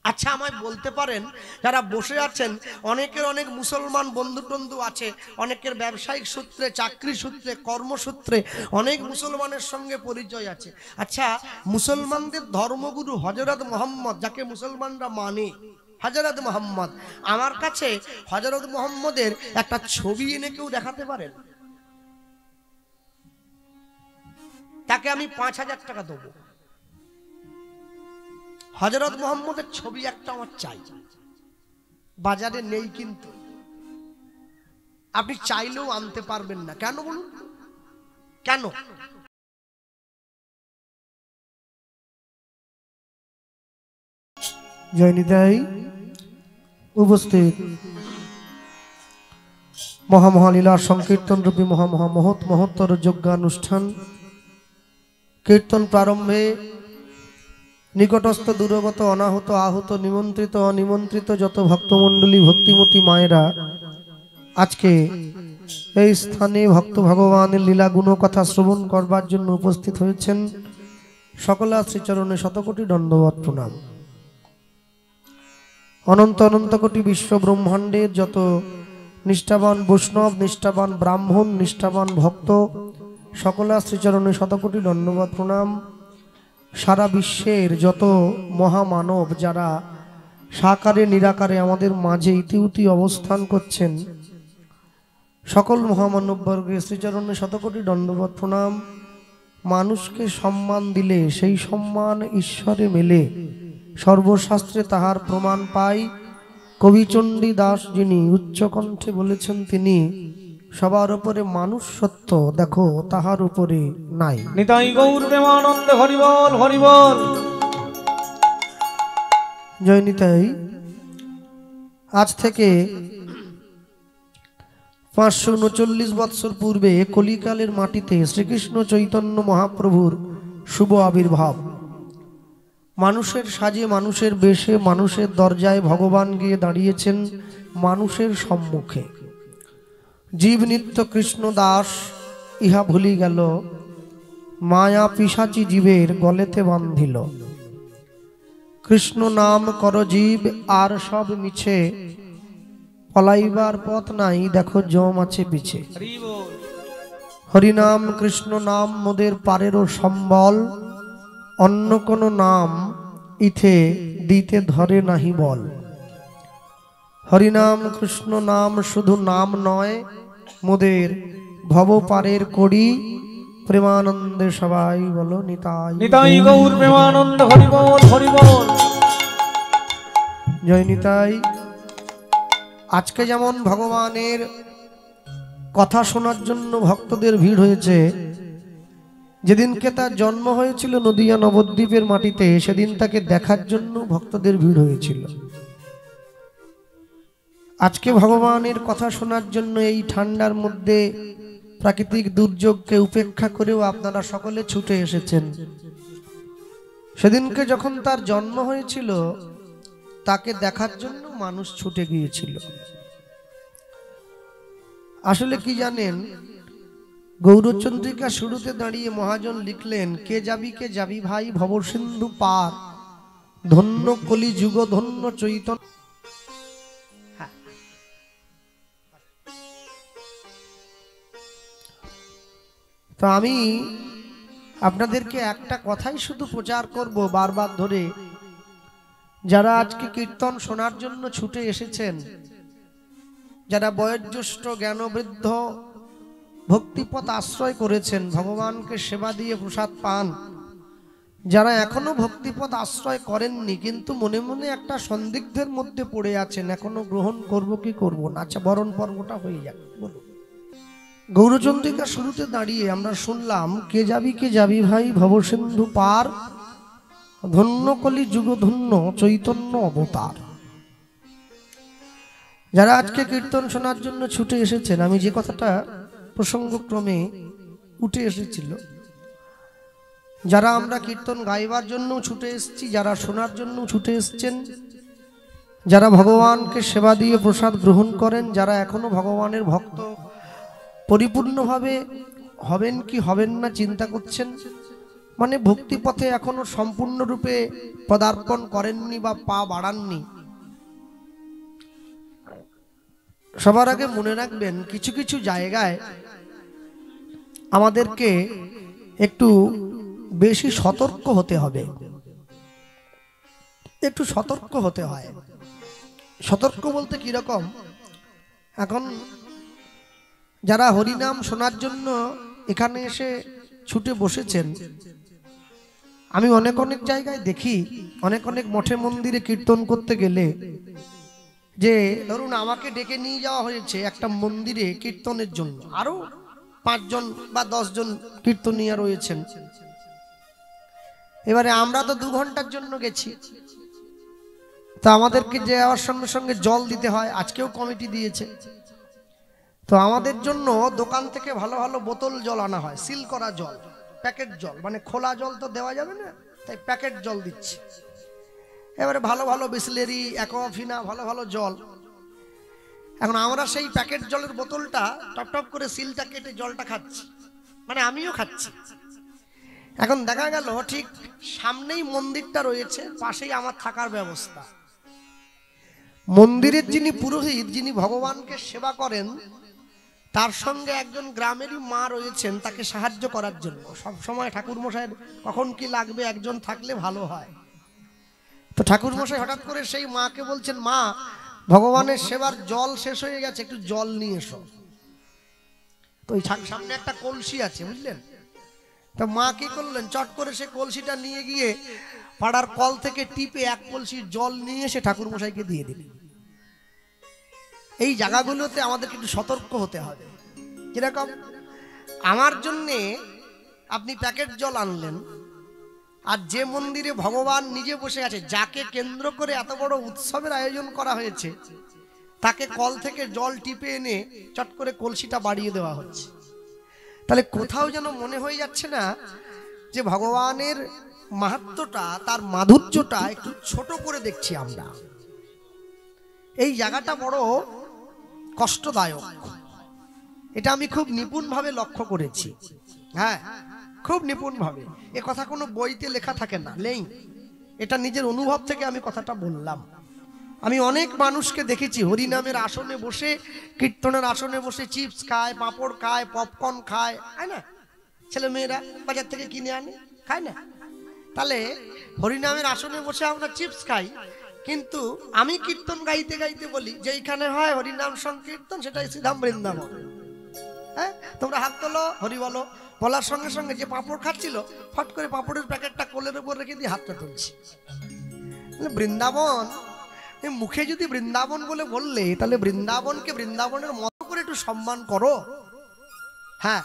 আচ্ছা আমায় বলতে পারেন যারা বসে আছেন অনেকের অনেক মুসলমান বন্ধু টন্ধু আছে, অনেকের ব্যবসায়িক সূত্রে, চাকরি সূত্রে, কর্মসূত্রে অনেক মুসলমানের সঙ্গে পরিচয় আছে। আচ্ছা মুসলমানদের ধর্মগুরু হযরত মুহাম্মদ, যাকে মুসলমানরা মানে হযরত মুহাম্মদ, আমার কাছে হযরত মুহাম্মদের একটা ছবি এনে কেউ দেখাতে পারেন? তাকে আমি ৫,০০০ টাকা দেবো। হযরত মুহাম্মদের ছবি একটা আমার চাই, বাজারে নেই, কিন্তু আপনি চাইলেও আনতে পারবেন না। কেন বলুন, কেন? জয়নিতাই উপস্থিত মহামহালীলার সংকীর্তন রূপী মহত্তর যজ্ঞানুষ্ঠান কীর্তন প্রারম্ভে নিকটস্থ দূরগত অনাহত আহত নিমন্ত্রিত অনিমন্ত্রিত যত ভক্তমণ্ডলী ভক্তিমতী মায়েরা আজকে এই স্থানে ভক্ত ভগবানের লীলা গুণকথা শ্রবণ করবার জন্য উপস্থিত হয়েছেন, সকলা শ্রীচরণে শতকোটি দণ্ডবৎ প্রণাম। অনন্ত অনন্ত কোটি বিশ্ব ব্রহ্মাণ্ডের যত নিষ্ঠাবান বৈষ্ণব, নিষ্ঠাবান ব্রাহ্মণ, নিষ্ঠাবান ভক্ত, সকলা শ্রীচরণে শতকোটি দণ্ডবৎ প্রণাম। সারা বিশ্বের যত মহামানব যারা সাকারে নিরাকারে আমাদের মাঝে ইতিউতি অবস্থান করছেন, সকল মহামানববর্গের শ্রীচরণে শতকোটি দণ্ডবৎ প্রণাম। মানুষকে সম্মান দিলে সেই সম্মান ঈশ্বরে মেলে, সর্বশাস্ত্রে তাহার প্রমাণ পাই। কবিচণ্ডী দাস যিনি উচ্চকণ্ঠে বলেছেন, তিনি সবার উপরে মানুষ সত্য, দেখো তাহার উপরে নাই। নিতাই গৌর প্রেমানন্দ হরি বল হরি বল। জয় নিতাই। আজ থেকে 539 বৎসর পূর্বে কলিকালের মাটিতে শ্রীকৃষ্ণ চৈতন্য মহাপ্রভুর শুভ আবির্ভাব। মানুষের সাজে, মানুষের বেশে, মানুষের দরজায় ভগবান গিয়ে দাঁড়িয়েছেন মানুষের সম্মুখে। জীব নিত্য কৃষ্ণ দাস ইহা ভুলি গেল, মায়া পিশাচি জীবের গলেতে বান্ধিল। কৃষ্ণ নাম কর জীব আর সব মিছে, পলাইবার পথ নাই দেখো জম আছে পিছে। হরিনাম কৃষ্ণ নাম মোদের পারেরও সম্বল, অন্য কোন নাম ইথে দিতে ধরে নাহি বল। হরিনাম কৃষ্ণ নাম শুধু নাম নয়, মোদের ভব পারের কড়ি। প্রেমানন্দে সবাই বলো নিতাই নিতাই গৌর প্রেমানন্দ হরি বল হরি বল। জয় নিতাই। আজকে যেমন ভগবানের কথা শোনার জন্য ভক্তদের ভিড় হয়েছে, যেদিনকে তার জন্ম হয়েছিল নদিয়া নবদ্বীপের মাটিতে, সেদিন তাকে দেখার জন্য ভক্তদের ভিড় হয়েছিল। আজকে ভগবানের কথা শোনার জন্য এই ঠান্ডার মধ্যে প্রাকৃতিক দুর্যোগকে উপেক্ষা করেও আপনারা সকলে ছুটে এসেছেন। সেদিনকে যখন তার জন্ম হয়েছিল, তাকে দেখার জন্য মানুষ ছুটে গিয়েছিল। আসলে কি জানেন, গৌরচন্দ্রিকা শুরুতে দাঁড়িয়ে মহাজন লিখলেন, কে যাবি ভাই ভবসিন্ধু পার, ধন্য কলি যুগ ধন্য চৈতন্য। তো আমি আপনাদেরকে একটা কথাই শুধু প্রচার করব বারবার ধরে, যারা আজকে কীর্তন শোনার জন্য ছুটে এসেছেন, যারা বয়োজ্যেষ্ঠ জ্ঞানবৃদ্ধ ভক্তিপথ আশ্রয় করেছেন, ভগবানকে সেবা দিয়ে প্রসাদ পান, যারা এখনো ভক্তিপথ আশ্রয় করেননি কিন্তু মনে মনে একটা সন্দিগ্ধের মধ্যে পড়ে আছেন, এখনো গ্রহণ করব কি করব না, আচ্ছা বরণ পর্বটা হয়ে যাবে। বলুন, গৌরচন্দ্রিকা শুরুতে দাঁড়িয়ে আমরা শুনলাম, কে যাবি ভাই ভবসিন্ধু পার, ধন্য কলি যুগ ধন্য চৈতন্য অবতার। যারা আজকে কীর্তন শোনার জন্য ছুটে এসেছেন, আমি যে কথাটা প্রসঙ্গক্রমে উঠে এসেছিল, যারা আমরা কীর্তন গাইবার জন্য ছুটে এসেছি, যারা শোনার জন্য ছুটে এসেছেন, যারা ভগবানকে সেবা দিয়ে প্রসাদ গ্রহণ করেন, যারা এখনো ভগবানের ভক্ত পরিপূর্ণভাবে হবেন কি হবেন না চিন্তা করছেন, মানে ভক্তি পথে এখনো সম্পূর্ণরূপে পদার্পণ করেননি বা পা বাড়াননি, সবার আগে মনে রাখবেন কিছু কিছু জায়গায় আমাদেরকে একটু বেশি সতর্ক হতে হবে, একটু সতর্ক হতে হয়। সতর্ক বলতে কিরকম, এখন যারা হরিনাম শোনার জন্য এখানে এসে ছুটে বসেছেন, আমি অনেক অনেক জায়গায় দেখি, অনেক অনেক মঠে মন্দিরে কীর্তন করতে গেলে, যে ধরুন আমাকে ডেকে নিয়ে যাওয়া হয়েছে একটা মন্দিরে কীর্তনের জন্য, আরো 5 জন বা 10 জন কীর্তনীয়া রয়েছেন। এবারে আমরা তো 2 ঘন্টার জন্য গেছি, তো আমাদেরকে যাওয়ার সঙ্গে সঙ্গে জল দিতে হয়, আজকেও কমিটি দিয়েছে। তো আমাদের জন্য দোকান থেকে ভালো ভালো বোতল জল আনা হয়, সিল করা জল, প্যাকেট জল, মানে খোলা জল তো দেওয়া যাবে না, তাই প্যাকেট জল দিচ্ছে। এবারে ভালো ভালো বিসলেরি, অ্যাকোয়াফিনা, ভালো ভালো জল। এখন আমরা সেই প্যাকেট জলের বোতলটা টপ টপ করে সিলটা কেটে জলটা খাচ্ছি, মানে আমিও খাচ্ছি। এখন দেখা গেল ঠিক সামনেই মন্দিরটা রয়েছে, পাশেই আমার থাকার ব্যবস্থা। মন্দিরের যিনি পুরোহিত, যিনি ভগবানকে সেবা করেন, তার সঙ্গে একজন গ্রামেরই মা রয়েছেন তাকে সাহায্য করার জন্য। সব সময় ঠাকুর মশাইয়ের কখন কি লাগবে একজন থাকলে ভালো হয়। তো ঠাকুর মশাই হঠাৎ করে সেই মাকে বলছেন, মা ভগবানের সেবার জল শেষ হয়ে গেছে, একটু জল নিয়ে এসো। তো ওই সামনে একটা কলসি আছে, বুঝলেন? তো মা কি করলেন, চট করে সে কলসিটা নিয়ে গিয়ে পাড়ার কল থেকে টিপে 1 কলসি জল নিয়ে এসে ঠাকুর মশাইকে দিয়ে দিলেন। এই জায়গাগুলোতে আমাদেরকে একটু সতর্ক হতে হবে। কিরকম, আমার জন্যে আপনি প্যাকেট জল আনলেন, আর যে মন্দিরে ভগবান নিজে বসে আছে, যাকে কেন্দ্র করে এত বড় উৎসবের আয়োজন করা হয়েছে, তাকে কল থেকে জল টিপে এনে চট করে কলসিটা বাড়িয়ে দেওয়া হচ্ছে। তাহলে কোথাও যেন মনে হয়ে যাচ্ছে না যে ভগবানের মাহাত্ম্যটা, তার মাধুর্যটা একটু ছোট করে দেখছি আমরা। এই জায়গাটা বড় কষ্টদায়ক, এটা আমি খুব নিপুণভাবে লক্ষ্য করেছি। হ্যাঁ, খুব নিপুণভাবে। এ কথা কোনো বইতে লেখা থাকে না, নেই, এটা নিজের অনুভব থেকে আমি কথাটা বললাম। আমি অনেক মানুষকে দেখেছি হরিনামের আসনে বসে, কীর্তনের আসনে বসে চিপস খায়, পাঁপড় খায়, পপকর্ন খায়, তাই না? ছেলে মেয়েরা বাজার থেকে কিনে আনে, খায় না? তাহলে হরিনামের আসনে বসে আমরা চিপস খাই, কিন্তু আমি কীর্তন গাইতে গাইতে বলি যেইখানে হয় হরিনাম সংকীর্তন, সেটাই শ্রীধাম বৃন্দাবন। হ্যাঁ, তোমরা হাত তোলো, হরি বলো। বলার সঙ্গে সঙ্গে যে পাঁপড় খাচ্ছিল, ফট করে পাঁপড়ের প্যাকেটটা কোলের উপর রেখে দিয়ে হাতটা তুলছি। বৃন্দাবন, মুখে যদি বৃন্দাবন বলে বললে, তাহলে বৃন্দাবনকে বৃন্দাবনের মতো করে একটু সম্মান করো। হ্যাঁ,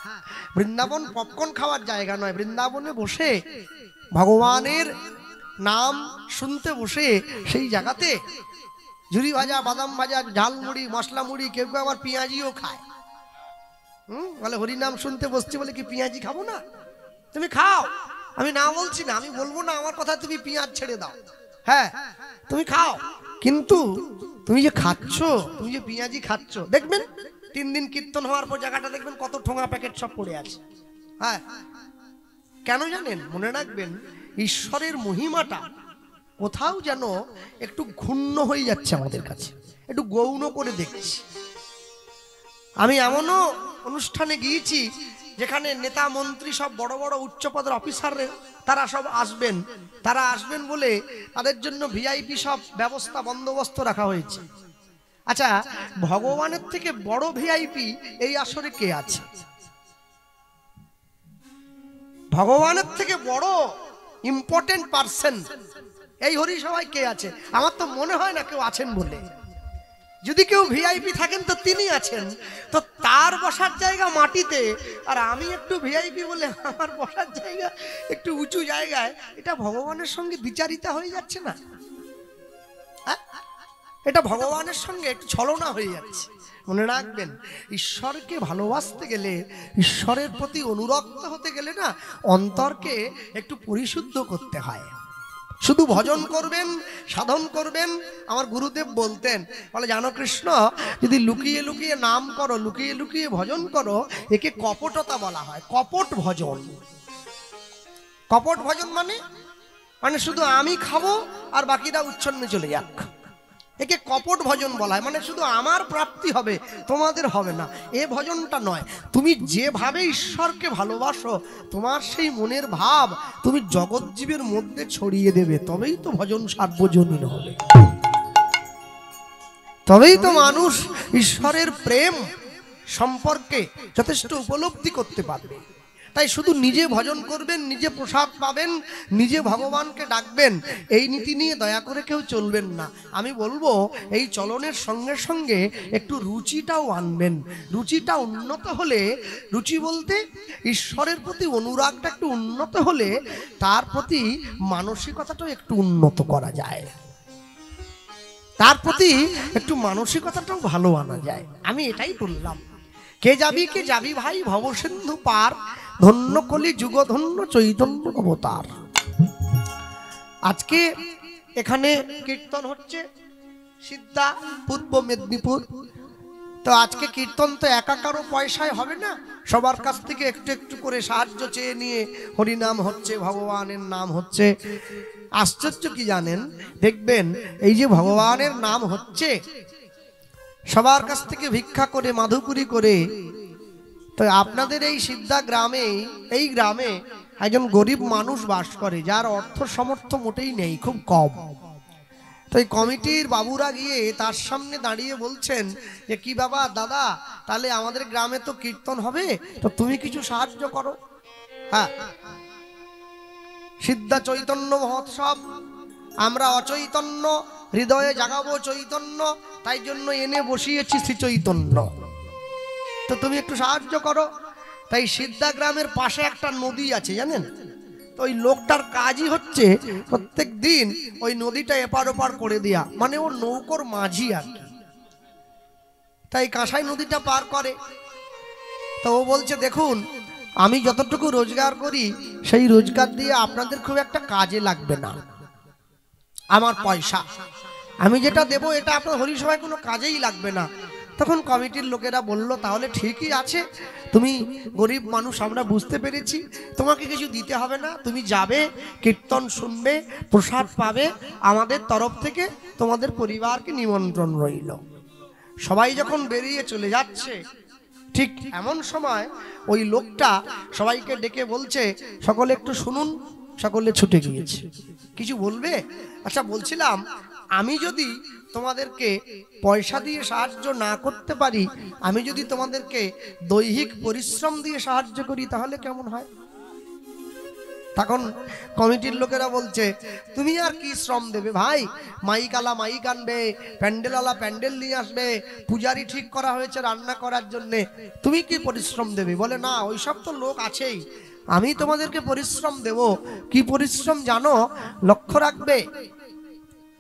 বৃন্দাবন পপকর্ন খাওয়ার জায়গা নয়। বৃন্দাবনে বসে ভগবানের নাম শুনতে বসে সেই জায়গাতে ঝুরি ভাজা, বাদাম ভাজা, ঝাল মুড়ি, মশলা মুড়ি, কেউ কেউ আবার পেঁয়াজিও খায়। বলে হরিনাম শুনতে বসছি বলে কি পেঁয়াজি খাবো না? তুমি খাও, আমি না বলছি না, আমি বলবো না আমার কথা, তুমি পেঁয়াজ ছেড়ে দাও। হ্যাঁ, তুমি খাও, কিন্তু তুমি যে খাচ্ছ, তুমি যে পেঁয়াজি খাচ্ছ, দেখবেন 3 দিন কীর্তন হওয়ার পর জায়গাটা দেখবেন কত ঠোঙা প্যাকেট সব পড়ে আছে। হ্যাঁ, কেন জানেন? মনে রাখবেন, ঈশ্বরের মহিমাটা কোথাও যেন একটু ক্ষুণ্ণ হয়ে যাচ্ছে আমাদের কাছে, একটু গৌণ করে দেখছি। আমি এমনও অনুষ্ঠানে গিয়েছি যেখানে নেতা মন্ত্রী সব বড় বড় উচ্চপদের অফিসার তারা সব আসবেন, তারা আসবেন বলে তাদের জন্য ভিআইপি সব ব্যবস্থা বন্দোবস্ত রাখা হয়েছে। আচ্ছা, ভগবানের থেকে বড় ভিআইপি এই আসরে কে আছে? ভগবানের থেকে বড় ইম্পর্টেন্ট পার্সন এই হরিসভায় কে আছে? আমার তো মনে হয় না কেউ আছেন বলে। যদি কেউ ভিআইপি থাকেন তো তিনি আছেন। তো তার বসার জায়গা মাটিতে, আর আমি একটু ভিআইপি বলে আমার বসার জায়গা একটু উঁচু জায়গায়, এটা ভগবানের সঙ্গে বিচারিতা হয়ে যাচ্ছে না? এটা ভগবানের সঙ্গে একটু ছলনা হয়ে যাচ্ছে। মনে রাখবেন, ঈশ্বরকে ভালোবাসতে গেলে, ঈশ্বরের প্রতি অনুরক্ত হতে গেলে না, অন্তরকে একটু পরিশুদ্ধ করতে হয়। শুধু ভজন করবেন, সাধন করবেন। আমার গুরুদেব বলতেন, বলে জানো কৃষ্ণ, যদি লুকিয়ে লুকিয়ে নাম করো, লুকিয়ে লুকিয়ে ভজন করো, একে কপটতা বলা হয়, কপট ভজন। কপট ভজন মানে শুধু আমি খাবো আর বাকিরা উচ্ছন্নে চলে যাক, একে কপট ভজন বলা হয়। মানে শুধু আমার প্রাপ্তি হবে, তোমাদের হবে না, এ ভজনটা নয়। তুমি যেভাবে ঈশ্বরকে ভালোবাসো, তোমার সেই মনের ভাব তুমি জগৎজীবের মধ্যে ছড়িয়ে দেবে, তবেই তো ভজন সার্বজনীন হবে, তবেই তো মানুষ ঈশ্বরের প্রেম সম্পর্কে যথেষ্ট উপলব্ধি করতে পারবে। তাই শুধু নিজে ভজন করবেন, নিজে প্রসাদ পাবেন, নিজে ভগবানকে ডাকবেন, এই নীতি নিয়ে দয়া করে কেউ চলবেন না। আমি বলবো এই চলনের সঙ্গে সঙ্গে একটু রুচিটাও আনবেন। রুচিটা উন্নত হলে, রুচি বলতে ঈশ্বরের প্রতি অনুরাগটা একটু উন্নত হলে তার প্রতি মানসিকতাটাও একটু উন্নত করা যায়, তার প্রতি একটু মানসিকতাটাও ভালো আনা যায়। আমি এটাই বললাম, কে যাবি ভাই ভবসিন্ধু পার, ধন্য কলি যুগ ধন্য চৈতন্য অবতার। আজকে এখানে কীর্তন হচ্ছে সিদ্ধা পূর্ব মেদিনীপুর। তো আজকে কীর্তন তো একা কারো পয়সায় হবে না, সবার কাছ থেকে একটু একটু করে সাহায্য চেয়ে নিয়ে হরিনাম হচ্ছে, ভগবানের নাম হচ্ছে। আশ্চর্য কি জানেন, দেখবেন এই যে ভগবানের নাম হচ্ছে, সবার কাছ থেকে ভিক্ষা করে মাধুপুরি করে। তো আপনাদের এই সিদ্ধা গ্রামে, এই গ্রামে একজন গরিব মানুষ বাস করে, যার অর্থ সামর্থ্য মোটেই নেই, খুব কম। তো এই কমিটির বাবুরা গিয়ে তার সামনে দাঁড়িয়ে বলছেন যে কি বাবা, দাদা, তাহলে আমাদের গ্রামে তো কীর্তন হবে, তো তুমি কিছু সাহায্য করো। হ্যাঁ, সিদ্ধা চৈতন্য মহোৎসব, আমরা অচৈতন্য হৃদয়ে জাগাবো চৈতন্য, তাই জন্য এনে বসিয়েছি শ্রী চৈতন্য, তো তুমি একটু সাহায্য করো। তাই সিদ্ধা গ্রামের পাশে একটা নদী আছে জানেন, তো ওই লোকটার কাজই হচ্ছে প্রত্যেক দিন ওই নদীটা এপার ওপার করে দেয়া, মানে ওর নৌকোর মাঝি আর কি। তাই কাঁসাই নদীটা পার করে। তো ও বলছে, দেখুন আমি যতটুকু রোজগার করি সেই রোজগার দিয়ে আপনাদের খুব একটা কাজে লাগবে না, আমার পয়সা আমি যেটা দেব এটা আপনার হরিসভায় কোনো কাজেই লাগবে না। তখন কমিটির লোকেরা বলল, তাহলে ঠিকই আছে, তুমি গরিব মানুষ আমরা বুঝতে পেরেছি, তোমাকে কিছু দিতে হবে না, তুমি যাবে, কীর্তন শুনবে, প্রসাদ পাবে, আমাদের তরফ থেকে তোমাদের পরিবারকে নিমন্ত্রণ রইল। সবাই যখন বেরিয়ে চলে যাচ্ছে, ঠিক এমন সময় ওই লোকটা সবাইকে ডেকে বলছে, সকলে একটু শুনুন। সকলে ছুটে গিয়েছে। কিছু বলবে? আচ্ছা, বলছিলাম আমি যদি তোমাদেরকে পয়সা দিয়ে সাহায্য না করতে পারি, আমি যদি তোমাদেরকে দৈহিক পরিশ্রম দিয়ে সাহায্য করি, তাহলে কেমন হয়? তখন কমিটির লোকেরা বলছে, তুমি আর কি শ্রম দেবে ভাই, মাইকালা মাইক আনবে, প্যান্ডেলওয়ালা প্যান্ডেল নিয়ে আসবে, পূজারি ঠিক করা হয়েছে রান্না করার জন্যে, তুমি কি পরিশ্রম দেবে? বলে, না, ওইসব তো লোক আছেই, আমি তোমাদেরকে পরিশ্রম দেব। কি পরিশ্রম জানো? লক্ষ্য রাখবে,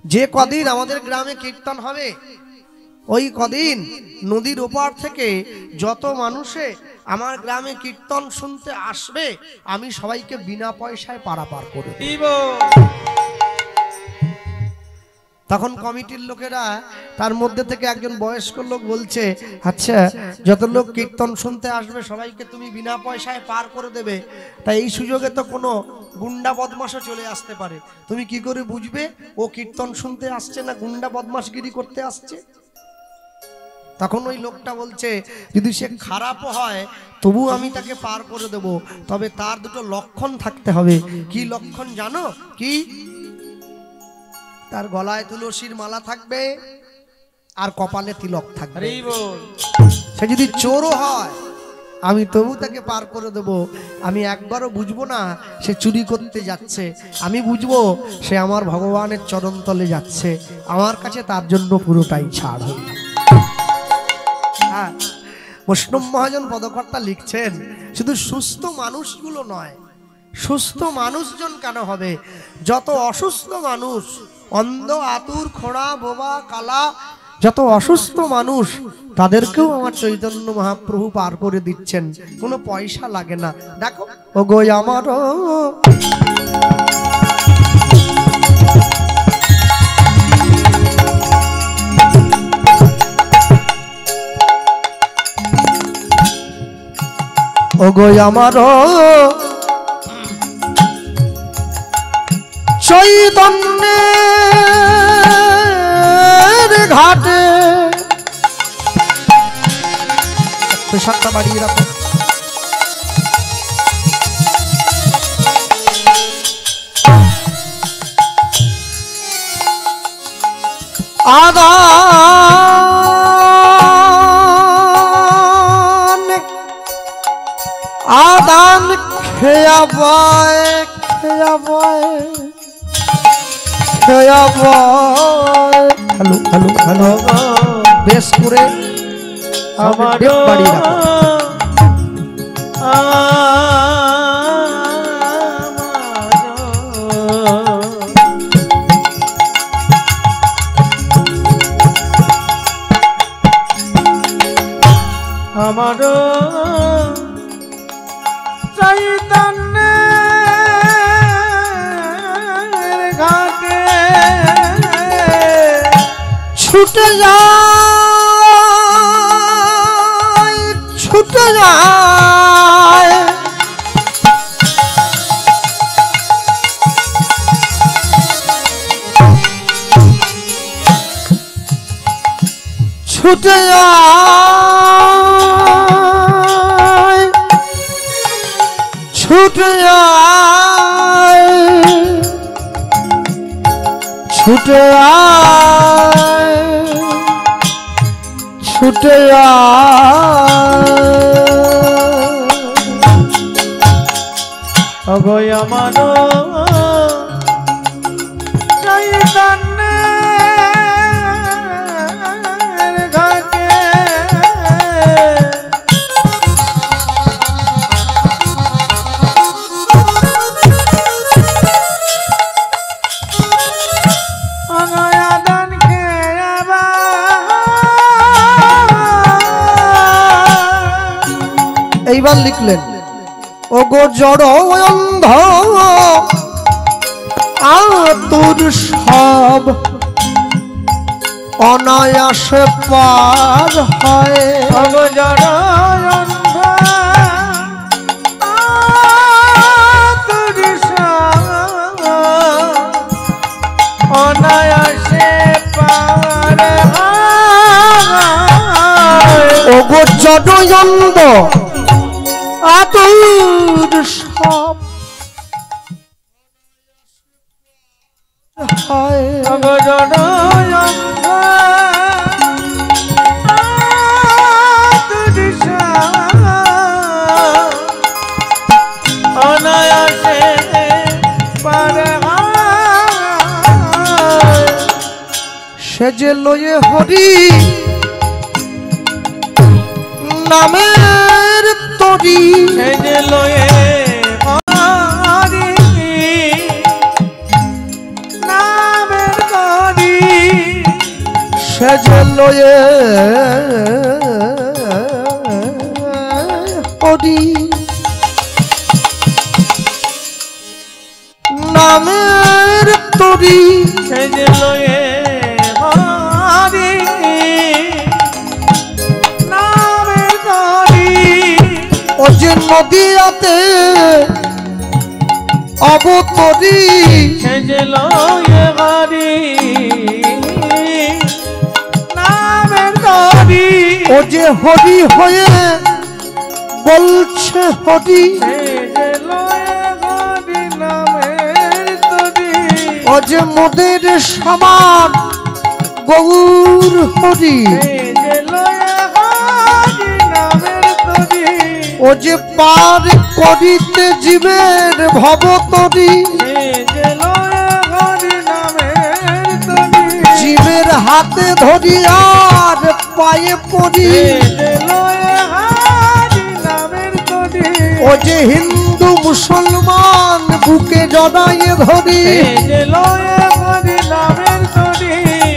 যে কদিন আমাদের গ্রামে কীর্তন হবে, ওই কদিন নদীর ওপার থেকে যত মানুষে আমার গ্রামে কীর্তন শুনতে আসবে, আমি সবাইকে বিনা পয়সায় পারাপার করে দিব। তখন কমিটির লোকেরা, তার মধ্যে থেকে একজন বয়স্ক লোক বলছে, আচ্ছা, যত লোক কীর্তন শুনতে আসবে সবাইকে তুমি বিনা পয়সায় পার করে দেবে, তাই এই সুযোগে তো কোনো গুন্ডা বদমাশও চলে আসতে পারে, তুমি কি করে বুঝবে ও কীর্তন শুনতে আসছে না গুন্ডা বদমাশগিরি করতে আসছে? তখন ওই লোকটা বলছে, যদি সে খারাপও হয় তবু আমি তাকে পার করে দেব, তবে তার দুটো লক্ষণ থাকতে হবে। কি লক্ষণ জানো? কি? তার গলায় তুলসীর মালা থাকবে আর কপালে তিলক থাকবে। সে যদি চোরও হয় আমি তবু তাকে পার করে দেব। আমি একবারও বুঝবো না সে চুরি করতে যাচ্ছে, আমি বুঝবো সে আমার ভগবানের চরণতলে যাচ্ছে, আমার কাছে তার জন্য পুরোটাই ছাড় হয়ে। হ্যাঁ, বৈষ্ণব মহাজন পদকর্তা লিখছেন, শুধু সুস্থ মানুষগুলো নয়, সুস্থ মানুষজন কেন হবে, যত অসুস্থ মানুষ, অন্ধ, আতুর, খোঁড়া, বোবা, কালা, যত অসুস্থ মানুষ, তাদেরকেও আমার চৈতন্য মহাপ্রভু পার করে দিচ্ছেন, কোনো পয়সা লাগে না। দেখো, ও গো আমার ও গো আমার চৈতন্যের ঘাটে পেশাকটা বাড়িয়ে রাখো। আদান আদান খেয়া বয় খেয়া বয় খেয়া বয়। হ্যালো হ্যালো হ্যালো, বেশ করে আমার বাড়িয়ে রাখো। আমার চৈতন্যের ঘাটে ছুটে যায় ছুটে যায় ছুটে যায় ছুটে যায় ছুটে যায় ছুটে অগয় আমার চৈতন্যের ঘাটে অগয় আদান খেয়াবা এইবার লিখলেন, ওগো জড় অন্ধ আতুর সব অনায়াসে পার হয়। অগজর অনায়াসে পার ওগো জড় অন্ধ আতুর সব হয়। অগজর অনায়াসে পার সে যে লয়ে হরি নামের তরি সে যে লয়ে হরি নামের তরি সে যে লয়ে হরি নামের তরি সে যে লয়ে হরি নামের তরি ও যে নদীয়াতে অবতরি সে যে লয়ে হরি নামের তরি ও যে হরি হয়ে বলছে হরি সে যে লয়ে হরি নামের তরি ও যে মোদের সমান গৌর হরি সে যে লয়ে হরি নামের তরি ও যে পার করিতে জীবের ভবতরি সে যে লয়ে হরি নামের তরি জীবের হাতে ধরি আর পায়ে পড়ি সে যে লয়ে হরি নামের তরি ও যে হিন্দু মুসলমান বুকে জড়াইয়ে ধরি সে যে লয়ে হরি নামের তরি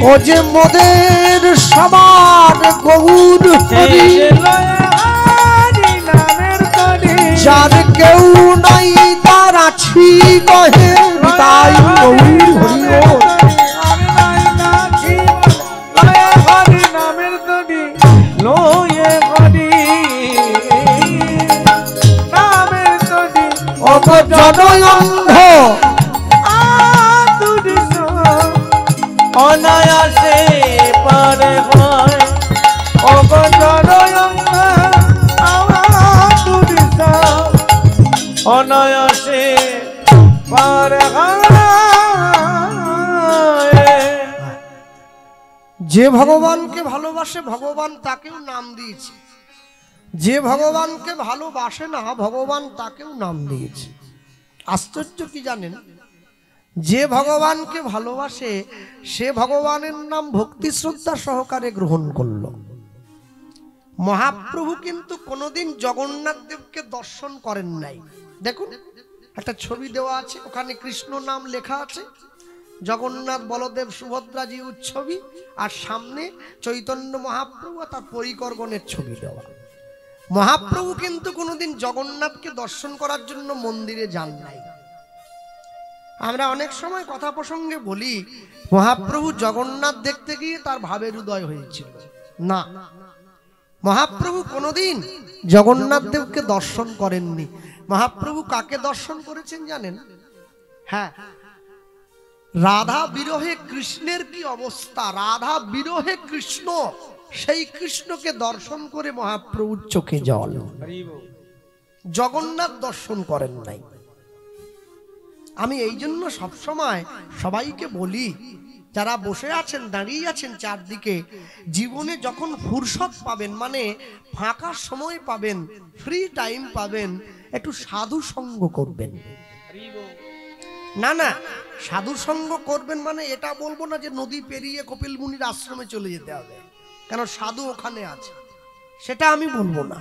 ও যে মোদের সমান গৌর সে হরি যে লয়ে হরি নামের তরি যার কেউ নাই তার আছি কহে তাই গৌর হরি ও হরি নামের তরি লয়ে হরি নামের তরি অগ জনয়ন্ধ অনায়াসে পারে হয় অগজরয়ঙ্গা আমার দুরিসা অনায়াসে পারে হয়। যে ভগবানকে ভালোবাসে ভগবান তাকেও নাম দিয়েছে, যে ভগবানকে ভালোবাসে না ভগবান তাকেও নাম দিয়েছে। আশ্চর্য কি জানেন, যে ভগবানকে ভালোবাসে সে ভগবানের নাম ভক্তি শ্রদ্ধা সহকারে গ্রহণ করল। মহাপ্রভু কিন্তু কোনোদিন জগন্নাথ দেবকে দর্শন করেন নাই। দেখুন একটা ছবি দেওয়া আছে, ওখানে কৃষ্ণ নাম লেখা আছে, জগন্নাথ বলদেব সুভদ্রাজি ছবি, আর সামনে চৈতন্য মহাপ্রভু তার পরিকরগণের ছবি দেওয়া। মহাপ্রভু কিন্তু কোনোদিন জগন্নাথকে দর্শন করার জন্য মন্দিরে যান নাই। আমরা অনেক সময় কথা প্রসঙ্গে বলি মহাপ্রভু জগন্নাথ দেখতে গিয়ে তার ভাবের উদয় হয়েছিল, না, মহাপ্রভু কোনোদিন জগন্নাথ দেবকে দর্শন করেননি। মহাপ্রভু কাকে দর্শন করেছেন জানেন? হ্যাঁ, রাধা বিরহে কৃষ্ণের কি অবস্থা, রাধা বিরহে কৃষ্ণ, সেই কৃষ্ণকে দর্শন করে মহাপ্রভুর চোখে জল। জগন্নাথ দর্শন করেন নাই। আমি এই জন্য সবসময় সবাইকে বলি, যারা বসে আছেন দাঁড়িয়ে আছেন চারদিকে, জীবনে যখন ফুরসত পাবেন, মানে ফাঁকা সময় পাবেন, ফ্রি টাইম পাবেন, একটু সাধু সঙ্গ করবেন। না না, সাধু সঙ্গ করবেন মানে এটা বলবো না যে নদী পেরিয়ে কপিল মুনির আশ্রমে চলে যেতে হবে, কেন সাধু ওখানে আছে, সেটা আমি বলবো না।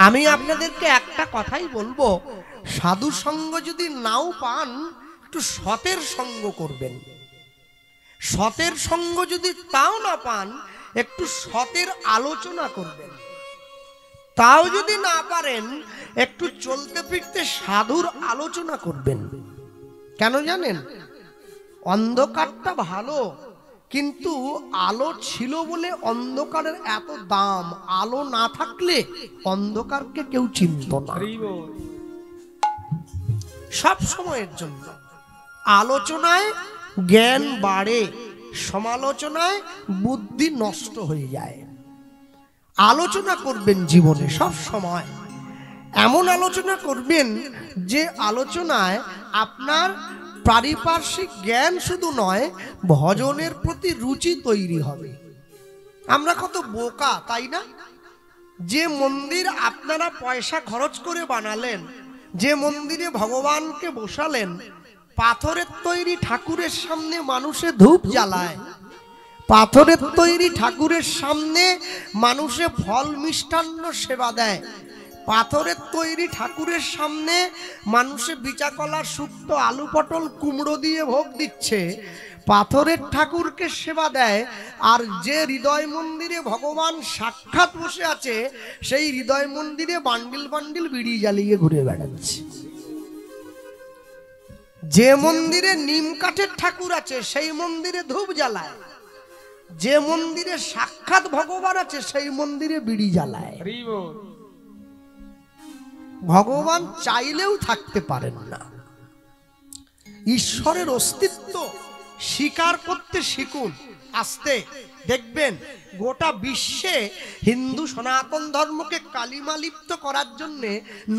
আমি আপনাদেরকে একটা কথাই বলবো, সাধু সঙ্গ যদি নাও পান একটু সতের সঙ্গ করবেন। সতের সঙ্গ যদি তাও না পান একটু সতের আলোচনা করবেন। তাও যদি না পারেন একটু চলতে ফিরতে সাধুর আলোচনা করবেন। কেন জানেন? অন্ধকারটা ভালো, কিন্তু আলো ছিল বলে অন্ধকারের এত দাম। আলো না থাকলে অন্ধকারকে কেউ চিনত না। সব সময়ের জন্য আলোচনায় জ্ঞান বাড়ে, সমালোচনায় বুদ্ধি নষ্ট হয়ে যায়। আলোচনা করবেন জীবনে সব সময়, এমন আলোচনা করবেন যে আলোচনায় আপনার পারিপার্শ্বিক জ্ঞান শুধু নয়, ভজনের প্রতি রুচি তৈরি হবে। আমরা কত বোকা, তাই না? যে মন্দির আপনারা পয়সা খরচ করে বানালেন, যে মন্দিরে ভগবানকে বসালেন, পাথরের তৈরি ঠাকুরের সামনে মানুষে ধূপ জ্বালায়, পাথরের তৈরি ঠাকুরের সামনে মানুষে ফল মিষ্টান্ন সেবা দেয়, পাথরের তৈরি ঠাকুরের সামনে মানুষে বিচা কলা শুক্তো আলু পটল কুমড়ো দিয়ে ভোগ দিচ্ছে, পাথরের ঠাকুরকে সেবা দেয়। আর যে হৃদয় মন্দিরে ভগবান সাক্ষাৎ বসে আছে সেই হৃদয় মন্দিরে বান্ডিল বান্ডিল বিড়ি জ্বালিয়ে ঘুরে বেড়াচ্ছে। যে মন্দিরে নিম কাঠের ঠাকুর আছে সেই মন্দিরে ধূপ জ্বালায়, যে মন্দিরে সাক্ষাৎ ভগবান আছে সেই মন্দিরে বিড়ি জ্বালায়। ভগবান চাইলেও থাকতে পারেন না। ঈশ্বরের অস্তিত্ব স্বীকার করতে শিখুন। আস্তে দেখবেন গোটা বিশ্বে হিন্দু সনাতন ধর্মকে কালিমালিপ্ত করার জন্য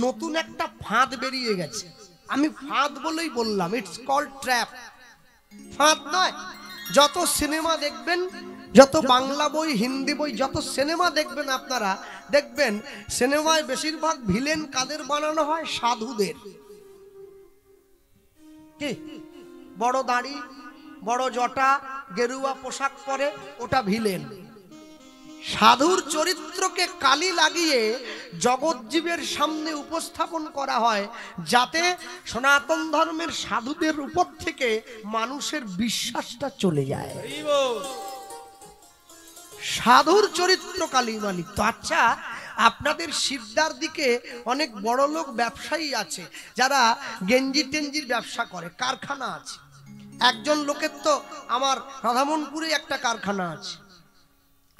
নতুন একটা ফাঁদ বেরিয়ে গেছে। আমি ফাঁদ বলেই বললাম, ইটস কল্ড ট্র্যাপ। ফাঁদ নয়, যত সিনেমা দেখবেন, যত বাংলা বই হিন্দি বই যত সিনেমা দেখবেন আপনারা দেখবেন সিনেমায় বেশিরভাগ ভিলেন কাদের বানানো হয়? সাধুদের। কি বড় দাড়ি, বড় জটা, গেরুয়া পোশাক পরে, ওটা ভিলেন। সাধুর চরিত্রকে কালি লাগিয়ে জগৎজীবের সামনে উপস্থাপন করা হয় যাতে সনাতন ধর্মের সাধুদের উপর থেকে মানুষের বিশ্বাসটা চলে যায়। সাধুর চরিত্র কালিমালিপ্ত। আচ্ছা, আপনাদের শিবদার দিকে অনেক বড় লোক ব্যবসায়ী আছে যারা গেঞ্জি টেঞ্জির ব্যবসা করে, কারখানা আছে। একজন লোকের তো আমার রাধামনপুরে একটা কারখানা আছে।